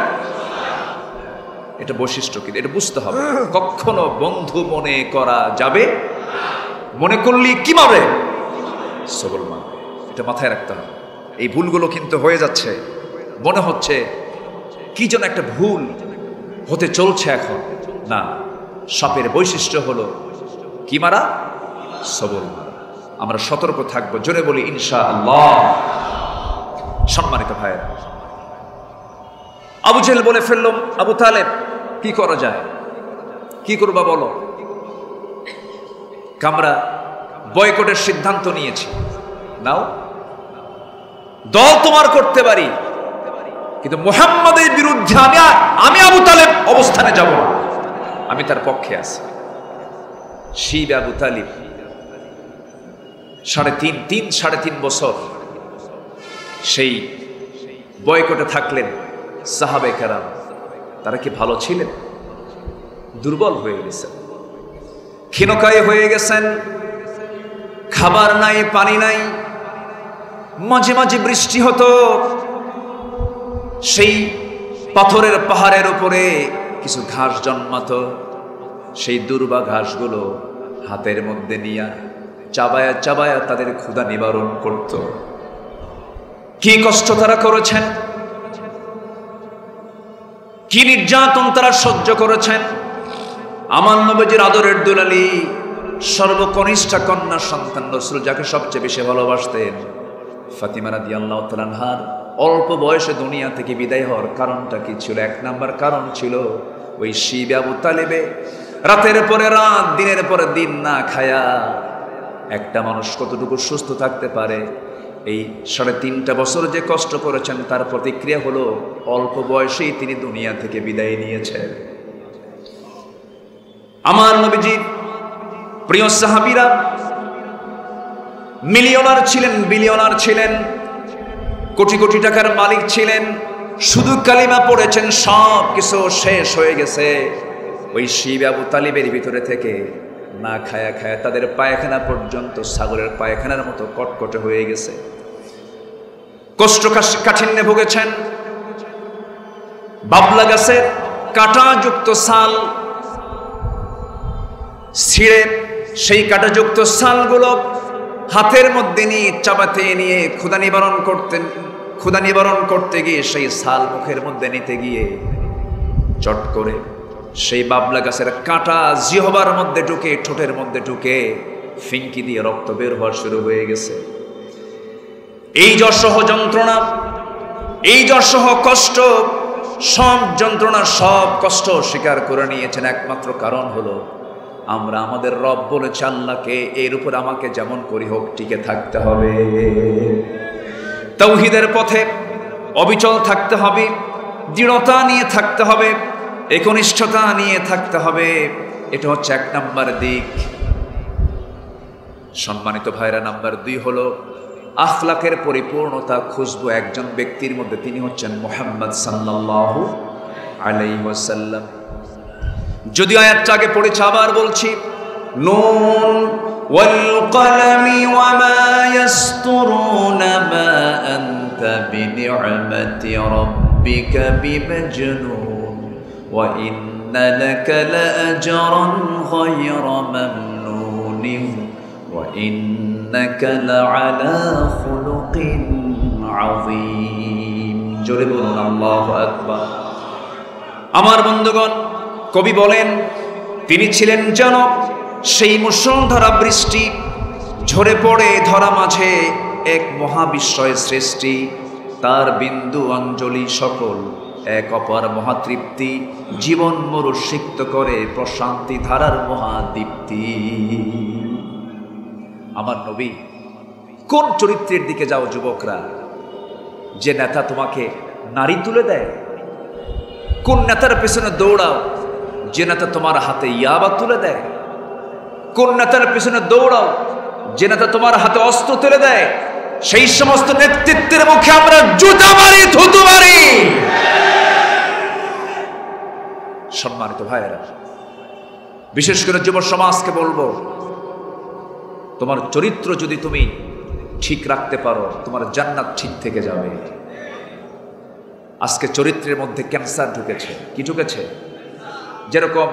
S1: এটা বৈশিষ্ট্য কি এটা বুঝতে হবে। কখনো বন্ধু মনে করা যাবে, মনে করলি কি মারবে? সবল মারবে। এটা মাথায় রাখতে হবে। এই ভুলগুলো কিন্তু হয়ে যাচ্ছে, মনে হচ্ছে কি যেন একটা ভুল হতে চলছে এখন। না, সাপের বৈশিষ্ট্য হলো কি মারা? সবল মারা। আমরা সতর্ক থাকবো, জোরে বলি ইনশাআল্লাহ। সম্মানিত ভাইয়েরা, আবু জেহেল বলে ফেলল, আবু তালেব কি করা যায়, কি করবা বলো? আমরা বয়কটের সিদ্ধান্ত নিয়েছি। নাও, দল তোমার করতে পারি, কিন্তু মুহাম্মাদের বিরুদ্ধে আমি আবু তালেব অবস্থানে যাব না, আমি তার পক্ষে আছি। শিব আবু তালিব 3.5 বছর সেই বয়কটে থাকলেন। সাহাবে কেরাম তারা কি ভালো ছিলেন? দুর্বল হয়ে গেছেন, ক্ষীণকায় হয়ে গেছেন। খাবার নাই, পানি নাই, মাঝে মাঝে বৃষ্টি হতো। সেই পাথরের পাহাড়ের উপরে কিছু ঘাস জন্মাতো। সেই দুর্বা ঘাসগুলো হাতের মধ্যে নিয়ে চাবায়া চাবায়া তাদের ক্ষুধা নিবারণ করত। কি কষ্ট তারা করেছেন, কি নির্যাতন তারা সহ্য করেছেন। আমার নবীজির আদরের দুলালী, সর্বকনিষ্ঠা কন্যা সন্তান রাসূল, যাকে সবচেয়ে বেশি ভালোবাসতেন, ফাতিমা রাদিয়াল্লাহু তাআলা আনহার অল্প বয়সে দুনিয়া থেকে বিদায় হওয়ার কারণটা কি ছিল? 1 নাম্বার কারণ ছিল ওই শিব আবু তালেবে রাতের পরে রাত, দিনের পরে দিন না খায়া। একটা মানুষ কতটুকু সুস্থ থাকতে পারে? এই 3.5 বছর যে কষ্ট করেছেন, তার প্রতিক্রিয়া হলো অল্প বয়সেই তিনি দুনিয়া থেকে বিদায় নিয়েছেন। আমার নবীজির প্রিয় সাহাবীরা মিলিয়নার ছিলেন, বিলিয়নার ছিলেন, কোটি কোটি টাকার মালিক ছিলেন। শুধু কালিমা পড়েছেন, সব কিছু শেষ হয়ে গেছে। ওই শিব আবু তালিবের ভিতরে থেকে না খায়া খায়া তাদের পায়খানা পর্যন্ত ছাগলের পায়খানার মতো কটকটে হয়ে গেছে। কষ্ট কাঠিন্যে ভুগেছেন। বাবলা গাছের কাঁটাযুক্ত ছাল ছিঁড়ে সেই কাঁটাযুক্ত ছালগুলো হাতের মধ্যে নিয়ে চাপাতে নিয়ে ক্ষুধা নিবারণ করতে গিয়ে সেই ছাল মুখের মধ্যে নিতে গিয়ে চট করে সেই বাবলা গাছের কাঁটা জিহবার মধ্যে ঢুকে, ঠোঁটের মধ্যে ঢুকে ফিঙ্কি দিয়ে রক্ত বের হওয়া শুরু হয়ে গেছে। এই যশোহ যন্ত্রণা, এই যশোহ কষ্ট, সব যন্ত্রণা, সব কষ্ট স্বীকার করে নিয়েছেন। একমাত্র কারণ হলো আমরা আমাদের রব বলেছে আল্লাহকে, এর উপর আমাকে যেমন করি হোক টিকে থাকতে হবে। তাওহীদের পথে অবিচল থাকতে হবে, দৃঢ়তা নিয়ে থাকতে হবে, একনিষ্ঠতা নিয়ে থাকতে হবে। এটা হচ্ছে 1 নাম্বার দিক। সম্মানিত ভাইরা, নাম্বার 2 হলো আখলাকের পরিপূর্ণতা খুঁজবো একজন ব্যক্তির মধ্যে, তিনি হচ্ছেন মুহাম্মদ সাল্লাল্লাহু আলাইহি ওয়াসাল্লাম। যদি আয়াতটা আগে পড়েছি, আবার বলছি, নুন ওয়াল কলমি ওয়া মা ইয়াসতুরুনা মা আনতা বিনি'মাতি রাব্বিকা বিমাজনুন ওয়া ইন্না লাকা লাআজরান গায়রা মামনুন ওয়া ইন্নাকা লাআলা খুলুকিন আযীম। জোরে বলুন আল্লাহু আকবার। আমার বন্ধুগণ, কবি বলেন তিনি ছিলেন যেন সেই মুষলধারা বৃষ্টি, ঝরে পড়ে ধরা মাঝে এক মহাবিস্ময় সৃষ্টি। তার বিন্দু অঞ্জলি সকল এক অপার মহাতৃপ্তি, জীবন মরু সিক্ত করে প্রশান্তি ধারার মহাদীপ্তি। আমার নবী কোন চরিত্রের দিকে যাও যুবকরা? যে নেতা তোমাকে নারী তুলে দেয়? কোন নেতার পেছনে দৌড়াও যে নেতা তোমার হাতে ইয়াবা তুলে দেয়? কোন নেতার পেছনে দৌড়াও যে নেতা তোমার হাতে অস্ত্র তুলে দেয়? সেই সমস্ত নেতৃত্বের মুখে আমরা জুতা মারি, থুতু মারি। সম্মানিত ভাইয়েরা, বিশেষ করে যুব সমাজকে বলবো, তোমার চরিত্র যদি তুমি ঠিক রাখতে পারো, তোমার জান্নাত ঠিক থেকে যাবে। আজকে চরিত্রের মধ্যে ক্যান্সার ঢুকেছে। কি ঢুকেছে? যেরকম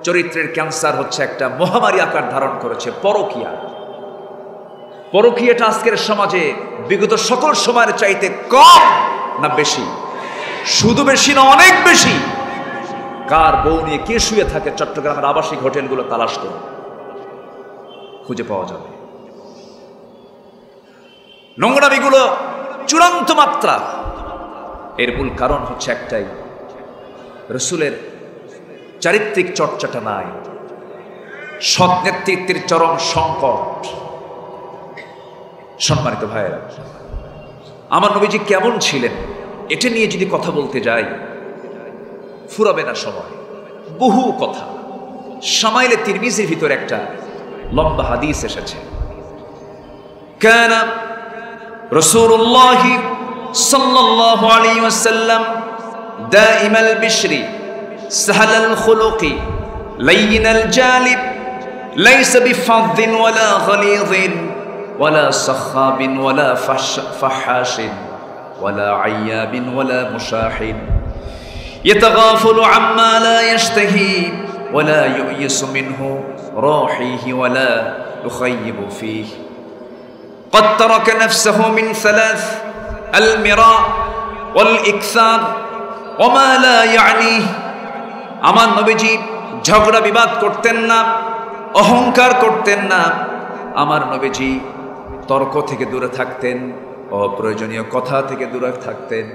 S1: চরিত্রের ক্যান্সার হচ্ছে একটা মহামারী আকার ধারণ করেছে পরকীয়া। পরকীয়াটা আজকের সমাজে বিগত সকল সময়ের চাইতে কম না বেশি? শুধু বেশি না, অনেক বেশি। কার বউ নিয়ে কে শুয়ে থাকে চট্টগ্রামের আবাসিক হোটেলগুলো তালাশ করে খুঁজে পাওয়া যাবে। নোংরামিগুলো চূড়ান্ত মাত্রা। এর মূল কারণ হচ্ছে একটাই, রসুলের চারিত্রিক চর্চাটা নাই, সৎ নেতৃত্বের চরম সংকট। সম্মানিত ভাইয়েরা, আমার নবীজি কেমন ছিলেন এটা নিয়ে যদি কথা বলতে যাই ফুরাবে না সময়। বহু কথা। শামাইলে তিরমিজির ভিতর একটা লম্বা হাদিস এসেছে, কানা রাসূলুল্লাহ সাল্লাল্লাহু আলাইহি ওয়াসাল্লাম দাইমাল বিশরি সাহালাল খুলুকি লাইনাল জালিব লাইসা বিফাদ্দিন ওয়ালা গলিযিন ওয়ালা সাখাবিন ওয়ালা ফাহাশিন ওয়ালা আইয়াবিন ওয়ালা মুশাহিন يتغافل عما لا يشتهي ولا يؤيس منه راحيه ولا يخيب فيه قد ترك نفسه من ثلاث المراء والإكثار وما لا يعنيه আমার নবীজি ঝগড়া বিবাদ করতেন না, অহংকার করতেন না। আমার নবীজি তর্ক থেকে দূরে থাকতেন, অপ্রয়োজনীয় কথা থেকে দূরে থাকতেন।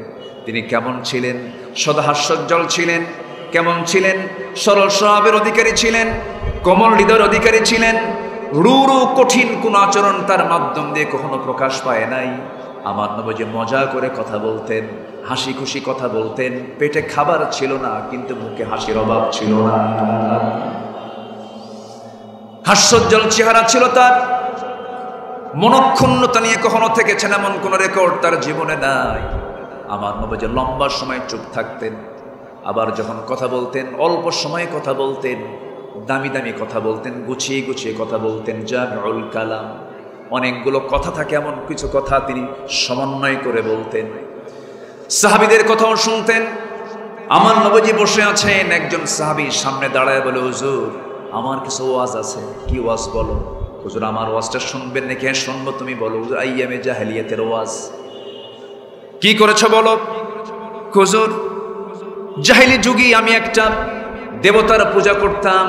S1: তিনি কেমন ছিলেন? সদা হাস্যোজ্জ্বল ছিলেন। কেমন ছিলেন? সরল স্বভাবের অধিকারী ছিলেন, কোমল হৃদয়ের অধিকারী ছিলেন। রূঢ় কঠিন কোন আচরণ তার মাধ্যম দিয়ে কখনো প্রকাশ পায় নাই। আমার নবীজি মজা করে কথা বলতেন, হাসি খুশি কথা বলতেন। পেটে খাবার ছিল না কিন্তু মুখে হাসির অভাব ছিল না। হাস্যোজ্জ্বল চেহারা ছিল তার। মনক্ষুণ্ণতা নিয়ে কখনো থেকেছেন এমন কোন রেকর্ড তার জীবনে নাই। আমার নবীজি লম্বা সময় চুপ থাকতেন, আবার যখন কথা বলতেন অল্প সময়ে কথা বলতেন, দামি দামি কথা বলতেন, গুছিয়ে গুছিয়ে কথা বলতেন। জামিউল কালাম, অনেকগুলো কথা থাকে এমন কিছু কথা তিনি সমন্বয় করে বলতেন। সাহাবীদের কথাও শুনতেন। আমার নবীজি বসে আছেন, একজন সাহাবী সামনে দাঁড়ায় বলে, হুজুর আমার কিছু ওয়াজ আছে। কি ওয়াজ বলো? হুজুর আমার ওয়াজটা শুনবেন নাকি? হ্যাঁ শুনবো। তুমি বলো। হুজুর আইয়ামে জাহেলিয়াতের ওয়াজ। কি করেছো বলো? হুজুর জাহেলি যুগে আমি একটা দেবতার পূজা করতাম,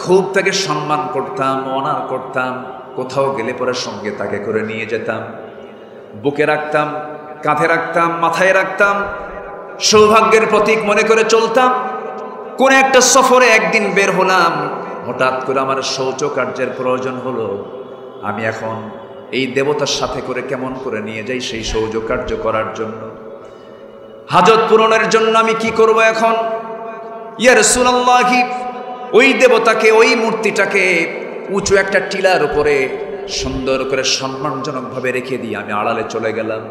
S1: খুব তাকে সম্মান করতাম, অনার করতাম। কোথাও গেলে পরে সঙ্গে তাকে করে নিয়ে যেতাম, বুকে রাখতাম, কাঁধে রাখতাম, মাথায় রাখতাম, সৌভাগ্যের প্রতীক মনে করে চলতাম। কোন একটা সফরে একদিন বের হলাম, হঠাৎ করে আমার শৌচকার্যের প্রয়োজন হলো। আমি এখন এই দেবতার সাথে করে কেমন করে নিয়ে যাই সেই শৌচকার্য করার জন্য, হাজত পূরণের জন্য আমি কি করব এখন? ইয়া রাসূলুল্লাহ, ওই দেবতাকে, ওই মূর্তিটাকে উঁচু একটা টিলার উপরে সুন্দর করে সম্মানজনকভাবে রেখে দিয়ে আমি আড়ালে চলে গেলাম।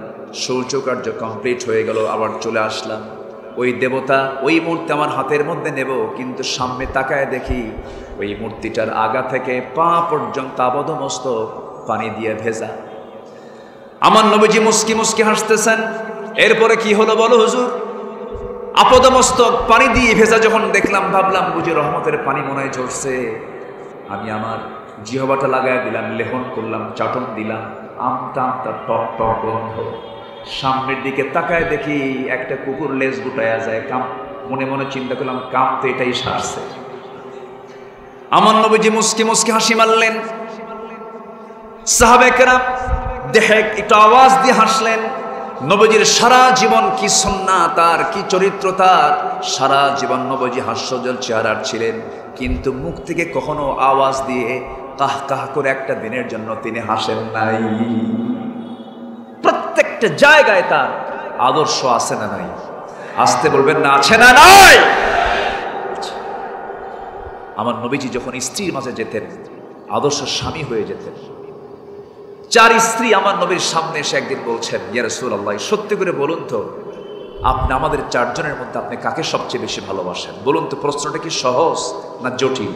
S1: শৌচকার্য কমপ্লিট হয়ে গেল, আবার চলে আসলাম। ওই দেবতা, ওই মূর্তি আমার হাতের মধ্যে নেব, কিন্তু সামনে তাকায় দেখি ওই মূর্তিটার আগা থেকে পা পর্যন্ত আবদমস্তক পানি দিয়ে ভেজা। আমার নবীজি মুস্কি মুস্কি হাসতেছেন। এরপরে কি হলো বলো হুজুর? আপদমস্তক পানি দিয়ে ভেজা যখন দেখলাম, ভাবলাম বুঝি রহমতের পানি মনে হয় ঝরছে। আমি আমার জিহবাটা লাগায় দিলাম, লেহন করলাম, চাটন দিলাম, আমটা আমটা টক টক গন্ধ। সামনের দিকে তাকায় দেখি একটা কুকুর লেজ গুটায়া যায়, মনে মনে চিন্তা করলাম, কাম তো এটাই সারছে। আমার নবীজি মুস্কি মুস্কি হাসি মারলেন। সাহাবায়ে কেরাম দেখে একটু আওয়াজ দিয়ে হাসলেন। নবীজির সারা জীবন কি সুন্নাত তার, কি চরিত্র তার, সারা জীবন নবীজি হাস্যজ্জ্বল চেহারার ছিলেন, কিন্তু মুখ থেকে কখনো আওয়াজ দিয়ে কাহ কাহ করে একটা দিনের জন্য তিনি হাসেন নাই। প্রত্যেকটা জায়গায় তার আদর্শ আছে না নাই? আসতে বলবেন না, আছে না নাই? আমার নবীজি যখন স্ত্রীর মাঝে যেতেন, আদর্শ স্বামী হয়ে যেতেন। 4 স্ত্রী আমার নবীর সামনে এসে একদিন বলছেন, ইয়া রাসূলুল্লাহ, সত্যি করে বলুন তো, আপনি আমাদের 4 জনের মধ্যে আপনি কাকে সবচেয়ে বেশি ভালোবাসেন? বলুন তো, প্রশ্নটা কি সহজ না জটিল?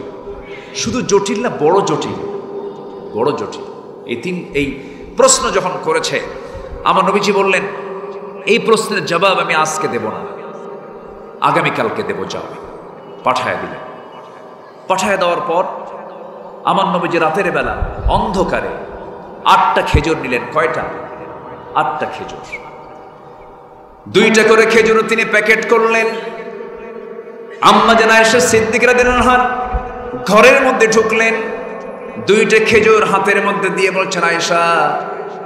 S1: শুধু জটিল না, বড় জটিল, বড় জটিল। এই প্রশ্ন যখন করেছে, আমার নবীজি বললেন, এই প্রশ্নের জবাব আমি আজকে দেব না, আগামীকালকে দেব, যাও। পাঠায় দিলেন। পাঠায় দেওয়ার পর আমার নবীজি রাতের বেলা অন্ধকারে 8টা খেজুর নিলেন। কয়টা? 8টা খেজুর। 2টা করে খেজুর তিনি প্যাকেট করলেন। আম্মা জান আয়েশা সিদ্দিকা রাদিয়াল্লাহু আনহা ঘরের মধ্যে ঢুকলেন, 2টা খেজুর হাতের মধ্যে দিয়ে বলছেন, আয়েশা,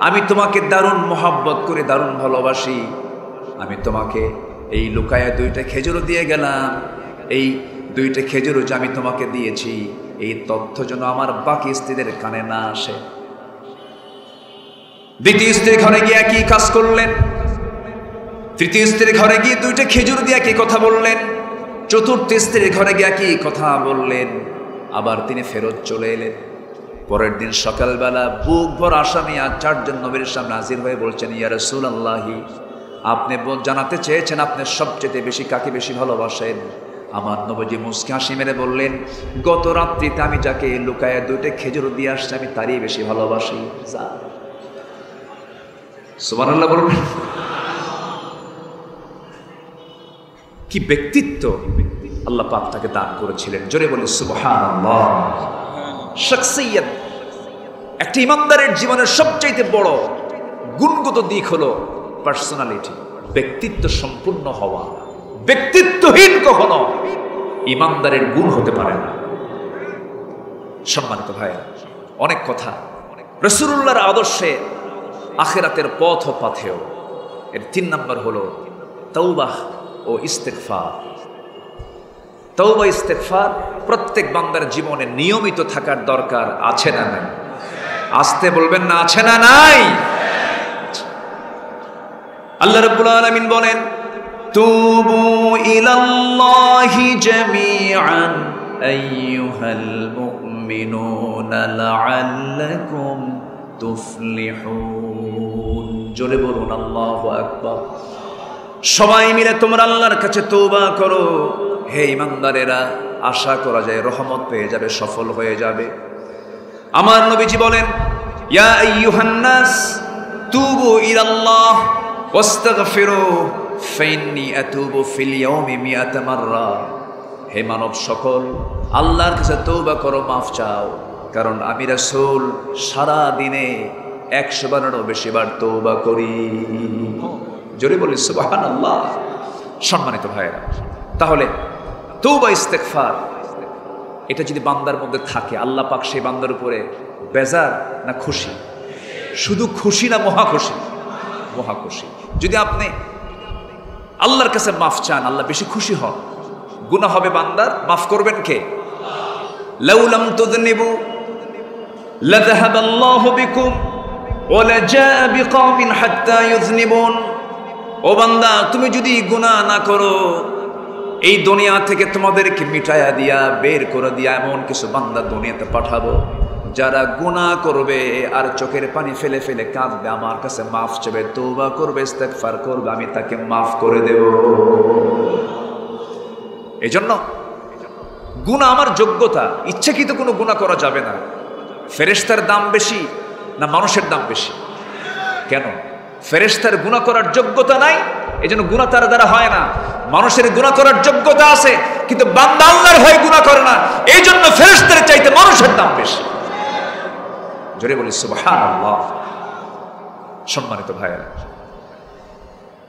S1: আমি তোমাকে দারুণ মোহাব্বত করে, দারুণ ভালোবাসি, আমি তোমাকে এই লুকায়া 2টা খেজুরও দিয়ে গেলাম। এই 2টা খেজুরও যে আমি তোমাকে দিয়েছি, এই তথ্য যেন আমার বাকি স্ত্রীদের কানে না আসে। দ্বিতীয় স্ত্রীর ঘরে গিয়ে একই কাজ করলেন। তৃতীয় স্ত্রীর ঘরে গিয়ে 2টা খেজুর দিয়ে একই কথা বললেন। চতুর্থ স্ত্রীর ঘরে গিয়ে একই কথা বললেন। আবার তিনি ফেরত চলে এলেন। পরের দিন সকালবেলা বুক ভর আশা নিয়ে 4 জন নবীর সামনে হাজির হয়ে বলছেন, ইয়া রাসূলুল্লাহ, আপনি জানাতে চেয়েছেন আপনি সবচেয়ে বেশি কাকে বেশি ভালোবাসেন। আমার নবীজি মুস্কি হাসি মেরে বললেন, গত রাত্রিতে আমি যাকে লুকায়া 2টা খেজুর দিয়ে আসছি, আমি তারই বেশি ভালোবাসি। সুবহানাল্লাহ বলবেন। কি ব্যক্তিত্ব আল্লাহ পাক তাকে দান করেছিলেন, জোরে বলে সুবহানাল্লাহ। শখসিয়ত, একটা ইমানদারের জীবনের সবচাইতে বড় গুণগত দিক হলো পার্সোনালিটি, ব্যক্তিত্ব সম্পূর্ণ হওয়া। ব্যক্তিত্বহীন কখনো ইমানদারের গুণ হতে পারে না। সম্মানিত ভাইয়া, অনেক কথা রাসূলুল্লাহর আদর্শে আখিরাতের পথ ও পাথেয়। এর 3 নম্বর হলো তাওবাহ ও ইস্তেগফার। তাওবা ইস্তেগফার প্রত্যেক বান্দার জীবনে নিয়মিত থাকার দরকার, আছে না নাই? আসতে বলবেন না, আছে না নাই? আল্লাহ রাব্বুল আলামিন বলেন, তুবু ইলাল্লাহি জামিআন আইয়ুহাল মুমিনুনা লাআল্লাকুম তুফলিহুন। জোরে বলুন আল্লাহু আকবার। সবাই মিলে তোমরা আল্লাহর কাছে তওবা করো, হে ইমানদারেরা, আশা করা যায় রহমত পেয়ে যাবে, সফল হয়ে যাবে। আমার নবীজি বলেন, ইয়া আইয়ুহান নাস তুবু ইলাল্লাহ ওয়াস্তাগফিরু ফাইন্নী আতুবু ফিল ইয়াউমি 100 মাররা। হে মানব সকল, আল্লাহর কাছে তওবা করো, মাফ চাও, কারণ আমি রাসূল সারা দিনে 100 বারেরও বেশি বার তওবা করি। জোরে বলি সুবহানাল্লাহ। সম্মানিত ভাইরা, তাহলে তওবা ইস্তেগফার এটা যদি বান্দার মধ্যে থাকে, আল্লাহ পাক সেই বান্দার উপরে বেজার না খুশি? শুধু খুশি না মহা খুশি? মহা খুশি। যদি আপনি আল্লাহর কাছে মাফ চান, আল্লাহ বেশি খুশি হন। গুনাহ হবে বান্দার, মাফ করবেন কে? লাউ লাম তুযনিবু লাযাহাবাল্লাহু বিকুম ওয়া লাজাআ বিকওমিন হাত্তা ইউযনিবুন। ও বান্দা, তুমি যদি গুনাহ না করো, এই দুনিয়া থেকে তোমাদেরকে মিটায়া দিয়া, বের করে দিয়া এমন কিছু বান্দা দুনিয়াতে পাঠাবো যারা গুনাহ করবে আর চোখের পানি ফেলে ফেলে কাঁদবে, আমার কাছে মাফ চাবে, তওবা করবে, ইস্তেগফার করবে, আমি তাকে মাফ করে দেব। এজন্য গুনাহ আমার যোগ্যতা, ইচ্ছাকৃত কোনো গুনাহ করা যাবে না। ফেরেশতার দাম বেশি না মানুষের দাম বেশি? কেন? ফেরেশতার গুনাহ করার যোগ্যতা নাই, এজন্য গুনাহ তার দ্বারা হয় না। মানুষের গুনাহ করার যোগ্যতা আছে, কিন্তু বান্দা আল্লাহর ভয়ে গুনাহ করে না, এই জন্য ফেরেশতার চাইতে মানুষের দাম বেশি। জোরে বলি সুবহানাল্লাহ। সম্মানিত ভাইয়েরা,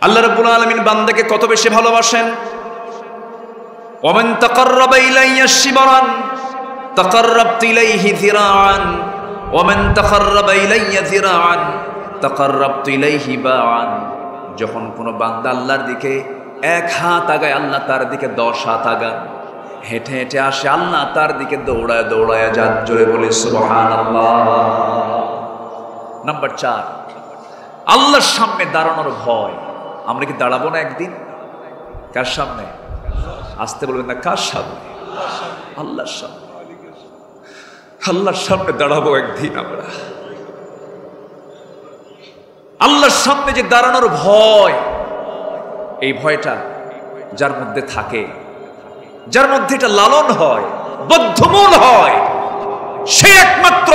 S1: আল্লাহ রাব্বুল আলামিন বান্দাকে কত বেশি ভালোবাসেন। ওয়ামান তাকাররাবা ইলাইয়া শিবরান তাকাররাবতু ইলাইহি যিরাআন ওয়ামান তাকাররাবা ইলাইয়া যিরাআন তাকাররাবতু ইলাইহি বাআন। যখন কোনো বান্দা আল্লাহর দিকে 1 হাত আগায়, আল্লাহ তার দিকে 10 হাত আগান। হেঁটে হেঁটে আসে, আল্লাহ তার দিকে দৌড়ায় দৌড়ায় যান। জোরে বলে সুবহানাল্লাহ। নাম্বার 4, আল্লাহর সামনে দাঁড়ানোর ভয়। আমরা কি দাঁড়াবো না একদিন? কার সামনে? আসতে বলবেন না, কার সামনে? আল্লাহর সামনে। আল্লাহর সামনে দাঁড়াবো একদিন আমরা। আল্লাহর সামনে যে দাঁড়ানোর ভয়, এই ভয়টা যার মধ্যে থাকে, যার মধ্যে এটা লালন হয়, বদ্ধমূল হয়, সে একমাত্র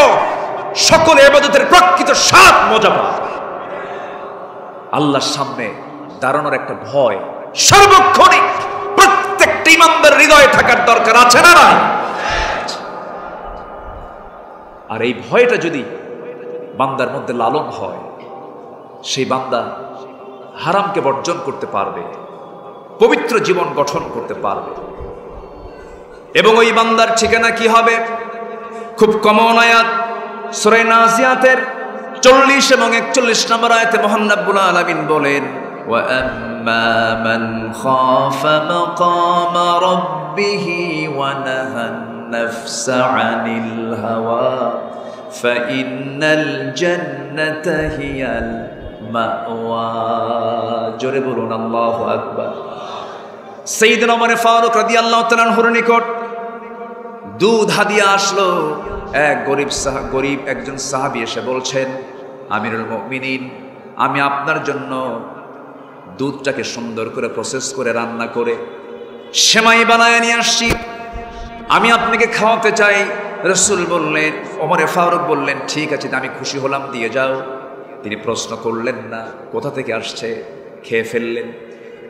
S1: সকল ইবাদতের প্রকৃত স্বাদ মজা পায়। আল্লাহর সামনে দাঁড়ানোর একটা ভয় সর্বক্ষণিক প্রত্যেকটা ইমানদার হৃদয়ে থাকার দরকার আছে না নাই? আর এই ভয়টা যদি বান্দার মধ্যে লালন হয়, সেই বান্দা হারামকে বর্জন করতে পারবে, পবিত্র জীবন গঠন করতে পারবে। এবং ওই বান্দার ঠিকানা কি হবে? খুব কমন আয়াত সূরা নাজিয়াতের 40 এবং 41 নম্বর আয়াতে মহান রব্বুল আলামিন বলেন, ওয়া আম্মা মান খাফা মাকামা রাব্বিহি ওয়া নাহান নাফসা আনিল হাওয়া ফাইন্নাল জান্নাতা হিয়াল মাওয়া। জোরে বলুন আল্লাহু আকবার। সাইয়েদনা ওমর ফারুক রাদিয়াল্লাহু তাআলা আনহুর নিকট দুধ হাদিয়া আসলো। এক গরিব একজন সাহাবী এসে বলছেন, আমিরুল মুমিনিন, আমি আপনার জন্য দুধটাকে সুন্দর করে প্রসেস করে রান্না করে সেমাই বানায় নিয়ে আসছি, আমি আপনাকে খাওয়াতে চাই। রাসূল বললেন, ওমর ফারুক বললেন, ঠিক আছে, আমি খুশি হলাম, দিয়ে যাও। তিনি প্রশ্ন করলেন না কোথা থেকে আসছে, খেয়ে ফেললেন।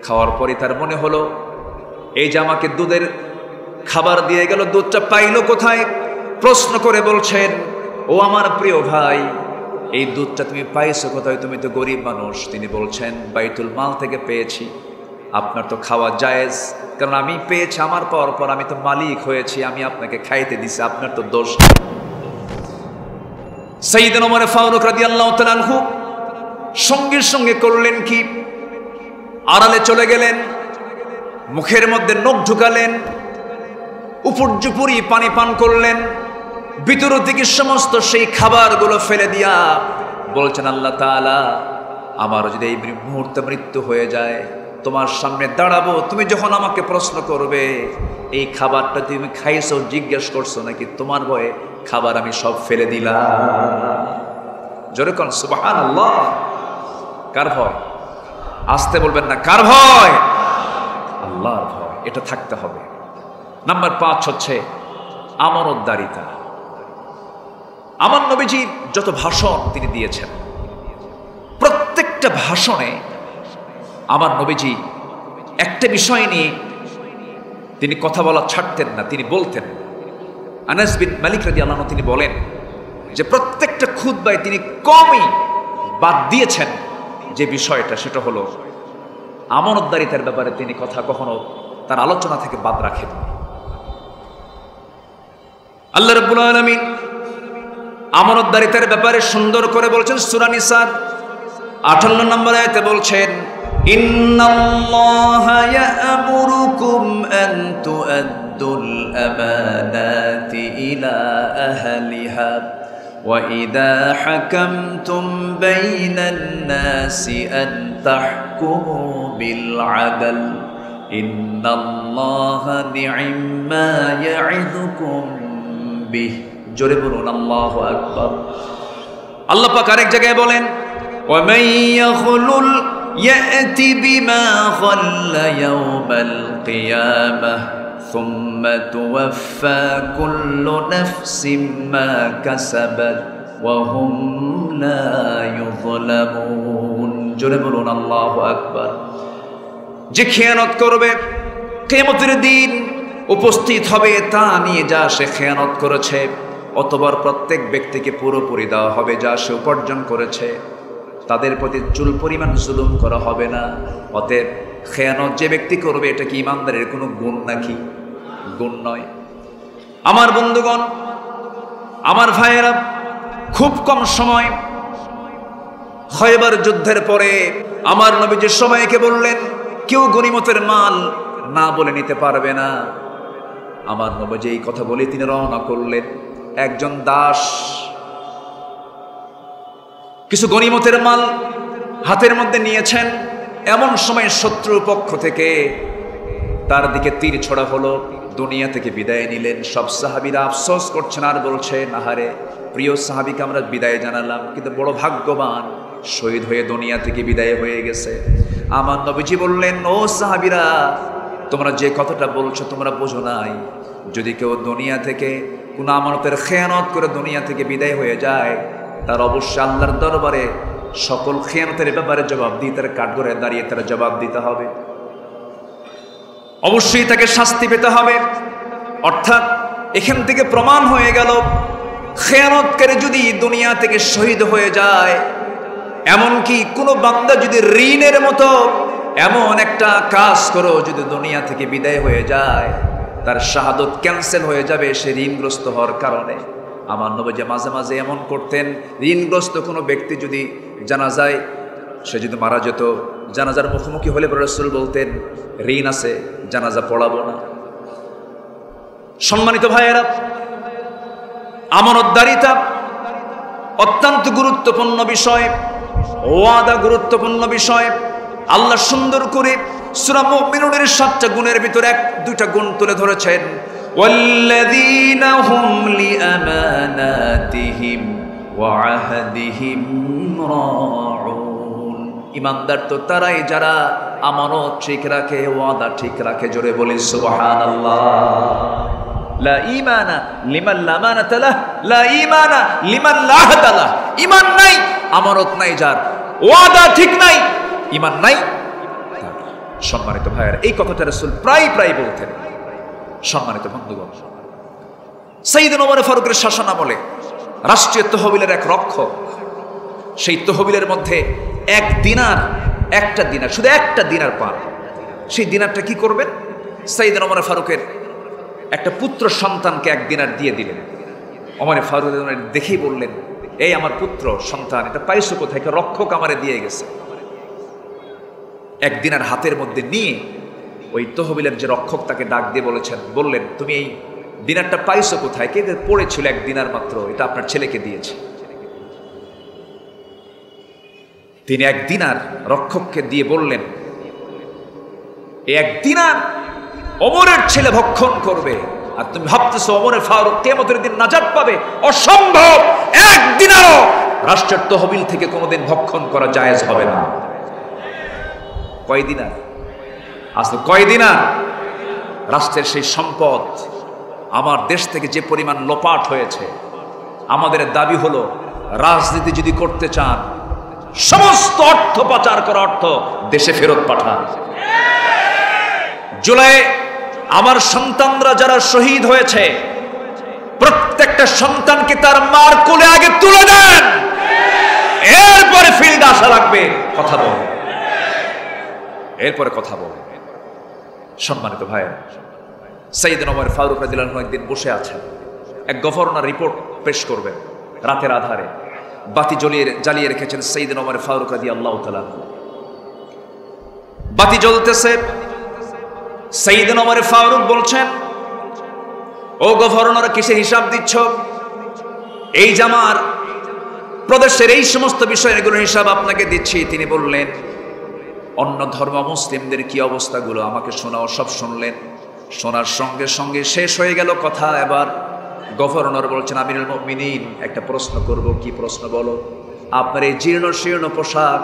S1: খাওয়ার পরে তার মনে হলো, এই যে আমাকে দুধের খাবার দিয়ে গেল, দুধটা পাইল কোথায়? প্রশ্ন করে বলছেন, ও আমার প্রিয় ভাই, এই দুধটা তুমি পাইছো কোথায়? তুমি তো গরিব মানুষ। তিনি বলছেন, বাইতুল মাল থেকে পেয়েছি। আপনার তো খাওয়া জায়েজ, কারণ আমি পেয়েছি, আমার পাওয়ার পর আমি তো মালিক হয়েছি, আমি আপনাকে খাইতে দিছি, আপনার তো দোষ। সাইয়েদনা ওমর ফারুক রাদিয়াল্লাহু তাআলা আনহু সঙ্গে সঙ্গে করলেন কি? আড়ালে চলে গেলেন, মুখের মধ্যে নখ ঢুকালেন, উপর্যুপুরি পানি পান করলেন, ভিতর থেকে সমস্ত সেই খাবারগুলো ফেলে দিয়া বলছেন, আল্লাহ তাআলা, আমার যদি এই মুহূর্তে মৃত্যু হয়ে যায়, তোমার সামনে দাঁড়াবো, তুমি যখন আমাকে প্রশ্ন করবে এই খাবারটা তুমি খাইছো, জিজ্ঞেস করছো নাকি, তোমার ভয়ে খাবার আমি সব ফেলে দিলাম। জোরে কোন সুবহানাল্লাহ। কার ভয়? আসতে বলবেন না, কার ভয়? আল্লাহর ভয়। এটা থাকতে হবে। নাম্বার 5 হচ্ছে আমানতদারিতা। আমার নবীজি যত ভাষণ তিনি দিয়েছেন, প্রত্যেকটা ভাষণে আমার নবীজি একটা বিষয় নিয়ে তিনি কথা বলা ছাড়তেন না, তিনি বলতেন। আনাস বিন মালিক রাদিয়াল্লাহু আনহু তিনি বলেন যে প্রত্যেকটা খুতবায় তিনি কমই বাদ দিয়েছেন যে বিষয়টা, সেটা হলো আমানতদারিতার ব্যাপারে তিনি কথা কখনো তার আলোচনা থেকে বাদ রাখেন। আল্লাহ রাব্বুল আলামিন আমানতদারিতার ব্যাপারে সুন্দর করে বলছেন। সূরা নিসার 58 নম্বর আয়াতে বলছেন, ইন্নাল্লাহা ইয়া'মুরুকুম আন তু'আদ্দুল আমানাতি ইলা আহলিহা ওয়া ইযা হাকামতুম বাইনান নাসি আন তাহকুমু বিল আদল ইন্নাল্লাহা নি'ম্মা ইয়া'iদুকুম বিহি। জোরে বলুন আল্লাহু আকবার। আল্লাহ পাক আরেক জায়গায় বলেন, ওয়া মান ইয়াখলুল ইয়াতি বিমা খাল্লা ইয়াওমাল কিয়ামাহ সুম্মা তুওয়াফফা কুল্লু নাফসিন মা কাসাবাত ওয়া হুম লা ইউযলামুন। জোরে বলুন আল্লাহু আকবার। যে খেয়ানত করবে, কিয়ামতের দিন উপস্থিত হবে তা নিয়ে যা সে খেয়ানত করেছে, অতবার প্রত্যেক ব্যক্তিকে পুরোপুরি দেওয়া হবে যা সে উপার্জন করেছে। তাদের প্রতি চুল পরিমাণ জুলুম করা হবে না। অতএব খেয়ানত যে ব্যক্তি করবে এটা কি ইমানদারের কোনো গুণ নাকি? গুণ নয়। আমার বন্ধুগণ, আমার ভাইয়েরা, খুব কম সময় খয়বার যুদ্ধের পরে আমার নবীজি সবাইকে বললেন কেউ গনিমতের মাল না বলে নিতে পারবে না। আমার নবীজি এই কথা বলে তিনি রওনা করলেন। একজন দাস কিছু গনিমতের মাল হাতের মধ্যে নিয়েছেন, এমন সময় শত্রুর পক্ষ থেকে তার দিকে তীর ছোড়া হলো। দুনিয়া থেকে বিদায় নিলেন। সব সাহাবীরা আফসোস করছেন আর বলছেন, আহারে প্রিয় সাহাবীকে আমরা বিদায় জানালাম, কিন্তু বড় ভাগ্যবান, শহীদ হয়ে দুনিয়া থেকে বিদায় হয়ে গেছে। আমার নবীজি বললেন, ও সাহাবীরা, তোমরা যে কথাটা বলছো তোমরা বোঝো নাই। যদি কেউ দুনিয়া থেকে কোনো আমানতের খেয়ানত করে দুনিয়া থেকে বিদায় হয়ে যায়, তার অবশ্যই আল্লাহর দরবারে সকল খেয়ানতের ব্যাপারে জবাব দিয়ে তার কাঠগড়ায় দাঁড়িয়ে তার জবাব দিতে হবে, অবশ্যই তাকে শাস্তি পেতে হবে। অর্থাৎ এখান থেকে প্রমাণ হয়ে গেল, খেয়ানতকারী যদি দুনিয়া থেকে শহীদ হয়ে যায়, এমনকি কোনো বান্দা যদি ঋণের মতো এমন একটা কাজ করো যদি দুনিয়া থেকে বিদায় হয়ে যায়, তার শাহাদত ক্যান্সেল হয়ে যাবে সে ঋণগ্রস্ত হওয়ার কারণে। আমার নবী মাঝে মাঝে এমন করতেন, ঋণগ্রস্ত কোনো ব্যক্তি যদি জানাজায় সে যদি মারা যেত, জানাজার মুখোমুখি হলে রাসূল বলতেন, ঋণ আছে, জানাজা পড়াবো না। সম্মানিত ভাইয়েরা, আমানতদারিতা অত্যন্ত গুরুত্বপূর্ণ বিষয়, ওয়াদা গুরুত্বপূর্ণ বিষয়। আল্লাহ সুন্দর করে সূরা মুমিনুনের 7টা গুণের ভিতরে 1-2টা গুণ তুলে ধরেছেন। ওয়াল্লাযীনা হুম লিআমানাতিহিম ওয়া আহদিহিম রাউন। ইমানদার তো তারাই যারা আমানত ঠিক রাখে, ওয়াদা ঠিক রাখে। জোরে বলি সুবহানাল্লাহ। লা ঈমানা লিমান লা আমানাতা লাহ, লা ঈমানা লিমান লা আহদা লাহ। ঈমান নাই, আমানত নাই যার, ওয়াদা ঠিক নাই, ঈমান নাই। সম্মানিত ভাইয়েরা, এই কথাটা রাসূল প্রায় বলতেন। সম্মানিত বন্ধুগণ, সাইয়েদনা ওমর ফারুকের শাসনামলে রাষ্ট্রীয় তহবিলের এক রক্ষক, সেই তহবিলের মধ্যে একটা দিনার শুধু একটা দিনার পান। সেই দিনারটা কি করবেন? সাইয়েদনা ওমর ফারুকের একটা পুত্র সন্তানকে 1 দিনার দিয়ে দিলেন। ওমর ফারুক দেখেই বললেন, এই আমার পুত্র সন্তান, এটা পাইছো কোথায়? রক্ষক আমারে দিয়ে গেছে। 1 দিনার হাতের মধ্যে নিয়ে ওই তহবিলের যে রক্ষক তাকে ডাক দিয়ে বললেন, তুমি এই দিনারটা পাইছো কোথায়? কে পড়েছিল 1 দিনার মাত্র, এটা আপনার ছেলেকে দিয়েছে। তিনি 1 দিনার রক্ষককে দিয়ে বললেন, এই 1 দিনার ওমরের ছেলে ভক্ষণ করবে, আর তুমি ভাবতেছো ওমর ফারুক কিয়ামতের দিন নাজাত পাবে? অসম্ভব। 1 দিনারও রাষ্ট্রের তহবিল থেকে কোনোদিন ভক্ষণ করা জায়েজ হবে না। কয় দিনার? আসলে কয় দিনার? রাষ্ট্রের সেই সম্পদ আমার দেশ থেকে যে পরিমাণ লোপাট হয়েছে, আমাদের দাবি হলো রাজনীতি যদি করতে চান, সমস্ত অর্থ পাচার করা অর্থ দেশে ফেরত পাঠান। জুলাই আমার সন্তানরা যারা শহীদ হয়েছে, প্রত্যেকটা সন্তানকে তার মার কোলে আগে তুলে দেন, এরপরে ফিল্ড আসা লাগবে, কথা বল, এরপরে কথা বল। সম্মানিত ভাই, সাইয়েদনা ওমর ফারুক রাদিয়াল্লাহু আনহু একদিন বসে আছেন, এক গভর্নর রিপোর্ট পেশ করবেন। রাতের আধারে বাতি জ্বালিয়ে রেখেছেন সাইয়েদনা ওমর ফারুক রাদিয়াল্লাহু তাআলা। বাতি জ্বলতেছে, সাইয়েদনা ওমর ফারুক বলছেন, ও গভর্নর, কিসের হিসাব দিচ্ছ? এই জামার প্রদেশের এই সমস্ত বিষয়, এগুলোর হিসাব আপনাকে দিচ্ছি। তিনি বললেন, অন্য ধর্ম মুসলিমদের কি অবস্থাগুলো আমাকে শোনাও। সব শুনলেন, শোনার সঙ্গে সঙ্গে শেষ হয়ে গেল কথা। এবার গভর্নর বলছেন, আমিরুল মুমিনিন, একটা প্রশ্ন করব। কি প্রশ্ন? বলো। আপনার এই জীর্ণ শীর্ণ পোশাক,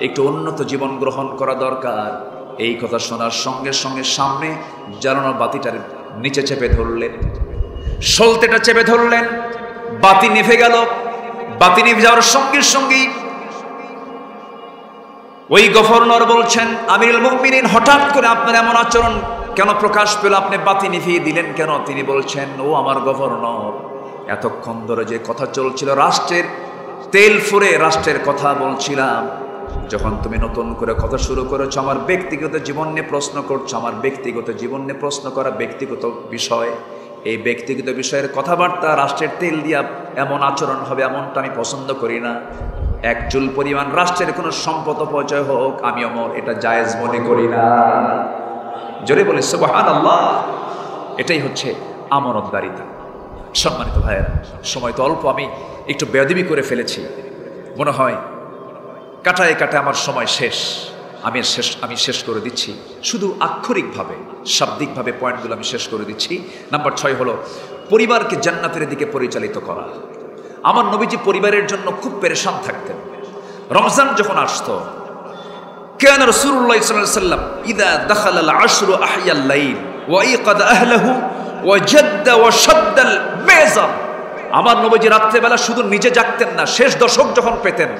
S1: একটু উন্নত জীবন গ্রহণ করা দরকার। এই কথা শোনার সঙ্গে সঙ্গে সামনে জ্বালানো বাতিটার নিচে চেপে ধরলেন, সলতেটা চেপে ধরলেন, বাতি নিভে গেল। বাতি নিভে যাওয়ার সঙ্গে সঙ্গেই ওই গভর্নর বলছেন, আমিরুল মুমিনিন, হঠাৎ করে আপনার এমন আচরণ কেন প্রকাশ পেল? আপনি বাতি নিভিয়ে দিলেন কেন? তিনি বলছেন, ও আমার গভর্নর, এতক্ষণ ধরে যে কথা চলছিল রাষ্ট্রের তেল ফুরে রাষ্ট্রের কথা বলছিলাম। যখন তুমি নতুন করে কথা শুরু করেছো, আমার ব্যক্তিগত জীবন নিয়ে প্রশ্ন করছো, আমার ব্যক্তিগত জীবন নিয়ে প্রশ্ন করা ব্যক্তিগত বিষয়। এই ব্যক্তিগত বিষয়ের কথাবার্তা রাষ্ট্রের তেল দিয়া এমন আচরণ হবে, এমনটা আমি পছন্দ করি না। এক চুল পরিমাণ রাষ্ট্রের কোনো সম্পদ অপচয় হোক, আমি অমর এটা জায়েজ মনে করি না। জোরে বলি সুবহানাল্লাহ। এটাই হচ্ছে আমানতদারিতা। সম্মানিত ভাইয়েরা, সময় তো অল্প, আমি একটু বেয়াদবি করে ফেলেছি, মনে হয় কাটায় কাটায় আমার সময় শেষ। আমি শেষ করে দিচ্ছি, শুধু আক্ষরিকভাবে, শাব্দিকভাবে পয়েন্টগুলো আমি শেষ করে দিচ্ছি। নাম্বার 6 হলো পরিবারকে জান্নাতের দিকে পরিচালিত করা। আমার নবীজি পরিবারের জন্য খুব পেরেশান থাকতেন। রমজান যখন আসতো, كان رسول الله صلى الله عليه وسلم إذا دخل العشر أحيا الليل وأيقظ أهله وجد وشد الميزان। আমার নবীজি রাত্রেবেলা শুধু নিজে জাগতেন না, শেষ দশক যখন পেতেন,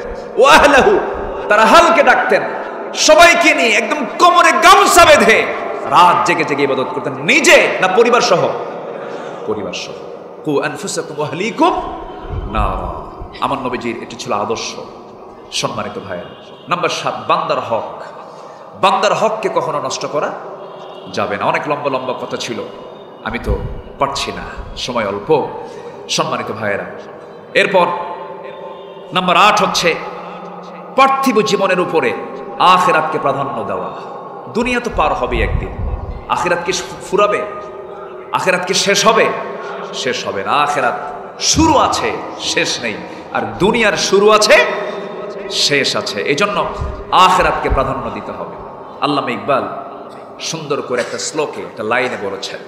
S1: ও আহলাহু, তারা হালকে ডাকতেন, সবাইকে নিয়ে একদম কোমরে গামছা বেঁধে রাত জেগে জেগে ইবাদত করতেন। নিজে না পরিবার সহ? পরিবার সহ। কু আনফুসাকুম ওয়া আহলিকুম নারা। আমার নবীজির এটি ছিল আদর্শ। সম্মানিত ভাইয়েরা, নাম্বার 7 বান্দার হক। বান্দার হককে কখনো নষ্ট করা যাবে না। অনেক লম্বা লম্বা কথা ছিল, আমি তো পারছি না, সময় অল্প। সম্মানিত ভাইয়েরা, এরপর নাম্বার 8 হচ্ছে পার্থিব জীবনের উপরে আখিরাতকে প্রাধান্য দেওয়া। দুনিয়া তো পার হবে একদিন, আখিরাত কি ফুরাবে? আখিরাত কি শেষ হবে? শেষ হবে না। আখিরাত শুরু আছে, শেষ নেই। আর দুনিয়ার শুরু আছে, শেষ আছে। এই জন্য আখিরাতকে প্রাধান্য দিতে হবে। আল্লামা ইকবাল সুন্দর করে একটা শ্লোকে, একটা লাইনে বলেছেন,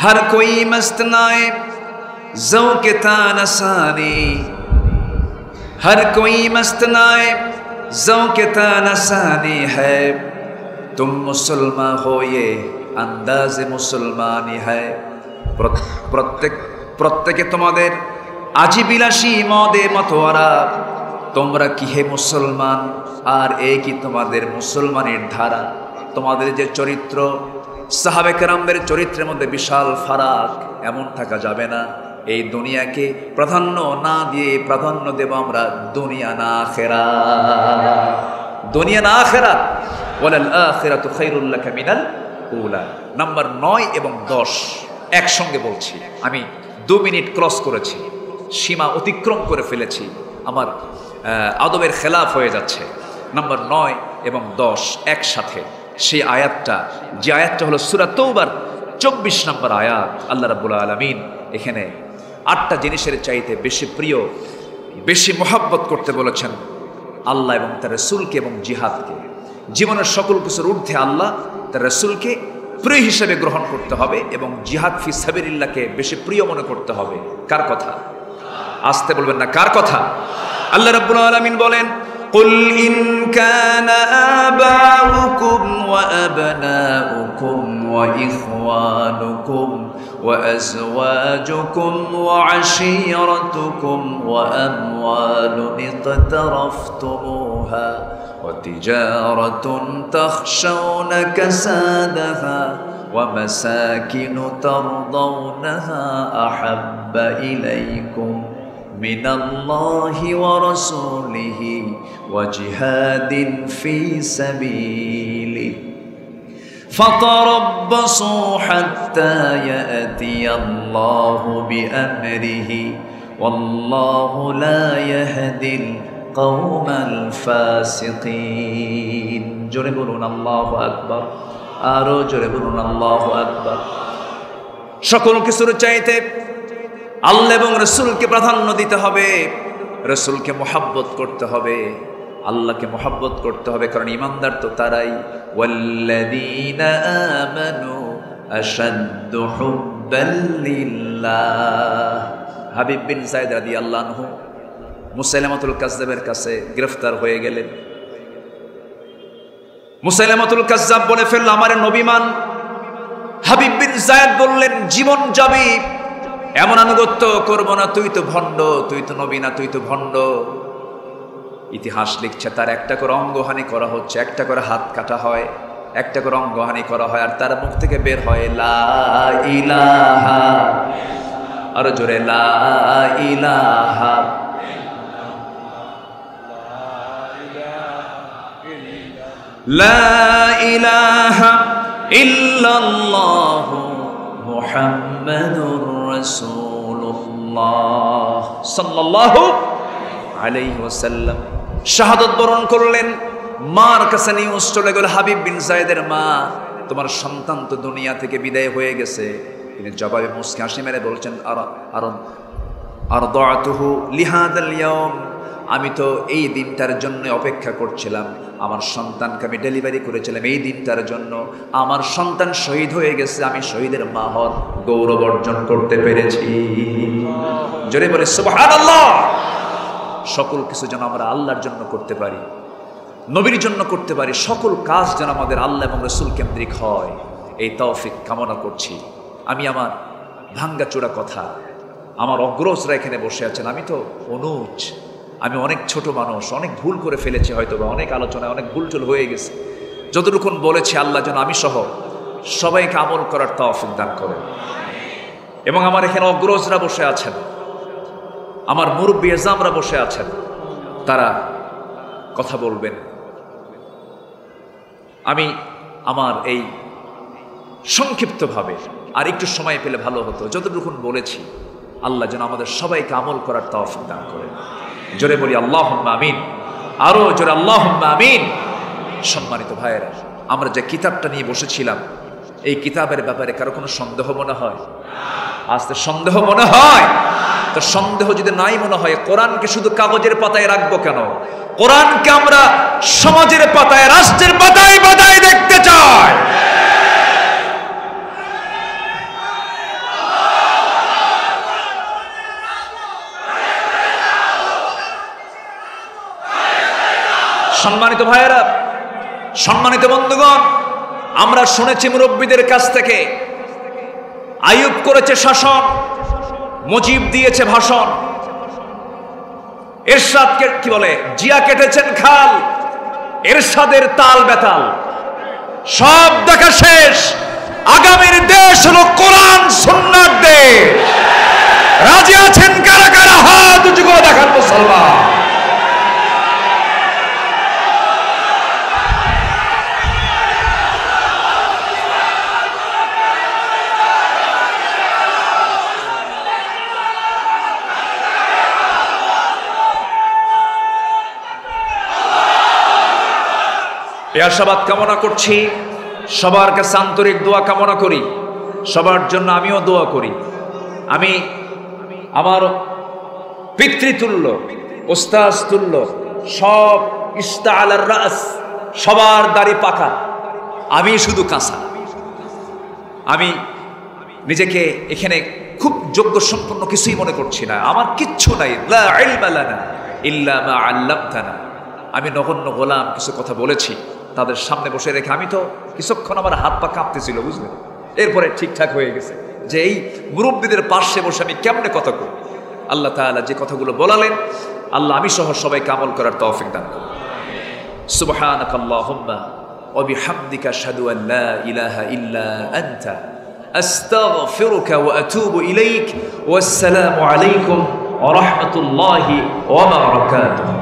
S1: হর কোই মস্ত নায়ে ज़ौक़े तानसानी, हर कोई मस्त नाए ज़ौक़े तानसानी है, तुम मुसलमान हो ये अंदाज़ मुसलमानी है। প্রত্যেকে তোমাদের আজি বিলাসী মদে মতোয়ারা, তোমরা কি হে মুসলমান, আর এই কি তোমাদের মুসলমানের ধারা। তোমাদের যে চরিত্র, সাহাবে কেরামদের চরিত্রের মধ্যে বিশাল ফারাক, এমন থাকা যাবে না। এই দুনিয়াকে প্রাধান্য না দিয়ে প্রাধান্য দেব আমরা দুনিয়া না আখিরাত। দুনিয়া না আখিরাত। ওয়ালাল আখিরাতু খায়রুল লাকা মিনাল উলা। নাম্বার 9 এবং 10 একসঙ্গে বলছি। আমি 2 মিনিট ক্রস করেছি, সীমা অতিক্রম করে ফেলেছি, আমার আদবের খেলাফ হয়ে যাচ্ছে। নাম্বার 9 এবং 10 একসাথে। সেই আয়াতটা, যে আয়াতটা হলো সূরা তওবার 24 নম্বর আয়াত। আল্লাহ রাব্বুল আলামিন এখানে 8টা জিনিসের চাইতে বেশি প্রিয়, বেশি মহব্বত করতে বলেছেন আল্লাহ এবং তার রাসূলকে এবং জিহাদকে। জীবনের সকল কিছুর ঊর্ধ্বে আল্লাহ তার রাসূলকে প্রিয় হিসেবে গ্রহণ করতে হবে এবং জিহাদ ফি সাবিলিল্লাহকে বেশি প্রিয় মনে করতে হবে। কার কথা? আসতে বলবেন না, কার কথা? আল্লাহ রাব্বুল আলামিন বলেন, قل إن كان آباؤكم وأبناؤكم وإخوانكم وأزواجكم وعشيرتكم وأموال اقترفتموها وتجارة تخشون كسادها ومساكن ترضونها أحب إليكم من الله ورسوله وجهاد في سبيله فتربصوا حتى يأتي الله بأمره والله لا يهدي القوم الفاسقين। জোরে বলুন আল্লাহু আকবার, আরো জোরে বলুন আল্লাহু আকবার। সকল কিছুর চাইতে আল্লাহ এবং রসুলকে প্রাধান্য দিতে হবে, রসুলকে মোহাব্বত করতে হবে, আল্লাহকে মোহাব্বত করতে হবে, কারণ ইমানদার তো তারাই। ওয়াল্লাযীনা আমানু আশাদ্দু হুব্বাল লিল্লাহ। হাবিব বিন যায়েদ রাদিয়াল্লাহু আনহু মুসাইলামাতুল কাযযাবের কাছে গ্রেফতার হয়ে গেলেন। মুসাইলামাতুল কাযযাব বলে ফেলল, আমারে নবী মান। হাবিব বিন যায়েদ বললেন, জীবন যাবে, এমন আনুগত্য করব না, তুই তো ভণ্ড, তুই তো নবী না, তুই তো ভণ্ড। ইতিহাস লিখছে তার একটা করে অঙ্গহানি করা হচ্ছে, একটা করে হাত কাটা হয়, একটা করে অঙ্গহানি করা হয়, আর তার মুখ থেকে বের হয় লা ইলাহা, আরো জোরে লা ইলাহা লা ইলাহা ইল্লাল্লাহু মুহাম্মাদুর রাসূলুল্লাহ সাল্লাল্লাহু আলাইহি ওয়াসাল্লাম শাহাদাত বরণ করলেন। মার কাছে নিউজ চলে গেল, হাবিব বিন যায়েদের মা, তোমার সন্তান তো দুনিয়া থেকে বিদায় হয়ে গেছে। তিনি জবাবে মুস্কি হাসি মেরে বলছেন, আরদাতুহু লিহাদাল ইয়াউম, আমি তো এই দিনটার জন্য অপেক্ষা করছিলাম। আমার সন্তানকে আমি ডেলিভারি করেছিলাম এই দিনটার জন্য। আমার সন্তান শহীদ হয়ে গেছে, আমি শহীদের মা হওয়ার গৌরব অর্জন করতে পেরেছি। জোরে বলে সুবহানাল্লাহ। সকল কিছু যেন আমরা আল্লাহর জন্য করতে পারি, নবীর জন্য করতে পারি, সকল কাজ যেন আমাদের আল্লাহ এবং রাসূল কেন্দ্রিক হয়, এই তৌফিক কামনা করছি। আমি আমার ভাঙ্গাচোরা কথা, আমার অগ্রজরা এখানে বসে আছেন, আমি তো অনুজ, আমি অনেক ছোট মানুষ, অনেক ভুল করে ফেলেছি, হয়তো বা অনেক আলোচনায় অনেক ভুলচুল হয়ে গেছে। যতটুকুন বলেছি আল্লাহ যেন আমি সহ সবাইকে আমল করার তৌফিক দান করেন। এবং আমার এখানে অগ্রজরা বসে আছেন, আমার মুরব্বি এজামরা বসে আছেন, তারা কথা বলবেন। আমি আমার এই সংক্ষিপ্তভাবে আর একটু সময় পেলে ভালো হতো, যতটুকুন বলেছি আল্লাহ যেন আমাদের সবাইকে আমল করার তৌফিক দান করেন। জোরে বলি আল্লাহুম্মা আমিন, আরো জোরে আল্লাহুম্মা আমিন। সম্মানিত ভাইয়েরা, আমরা যে কিতাবটা নিয়ে বসেছিলাম, এই কিতাবের ব্যাপারে কারো কোনো সন্দেহ মনে হয়? আজকে সন্দেহ মনে হয়? তো সন্দেহ যদি নাই মনে হয়, কোরআনকে শুধু কাগজের পাতায় রাখবো কেন? কোরআনকে আমরা সমাজের পাতায়, রাষ্ট্রের পাতায় পাতায় দেখতে চাই। সম্মানিত ভাইয়েরা, সম্মানিত বন্ধুগণ, আমরা শুনেছি মুরব্বীদের কাছ থেকে, আইয়ুব করেছে শাসন, মুজিব দিয়েছে ভাষণ, এরশাদকে কি বলে, জিয়া কেটেছেন খাল, এরশাদের তাল বেতাল, সব দেখা শেষ। আগামীর দেশ হলো কোরআন সুন্নাহর দেশ। রাজি আছেন কারা কারা? হাত উঁচু করে দেখান মুসলমান। আশাবাদ কামনা করছি, সবার কাছে আন্তরিক দোয়া কামনা করি, সবার জন্য আমিও দোয়া করি। আমি আমার পিতৃতুল্য, ওস্তাজ তুল্য, সব ইস্তাআলার রাস, সবার দাড়ি পাকা, আমি শুধু কাঁচা। আমি নিজেকে এখানে খুব যোগ্য সম্পন্ন কিছুই মনে করছি না, আমার কিচ্ছু নাই। লা ইলমা লানা ইল্লা মা আল্লামতানা। আমি নগণ্য গোলাম, কিছু কথা বলেছি তাদের সামনে বসে রেখে। আমি তো কিছুক্ষণ আমার হাত পা কাঁপতেছিল, বুঝলেন? এরপরে ঠিকঠাক হয়ে গেছে যে এই মুরব্বীদের পাশে বসে আমি কেমনে কথা করি। আল্লাহ তাআলা যে কথাগুলো বলালেন, আল্লাহ আমি সহ সবাইকে আমল করার তৌফিক দান করুন। সুবহানাকাল্লাহুম্মা ওয়া বিহামদিকা আশহাদু আন লা ইলাহা ইল্লা আনতা আস্তাগফিরুকা ওয়া আতুবু ইলাইক। ওয়াসসালামু আলাইকুম ওয়া রাহমাতুল্লাহি ওয়া বারাকাতুহু।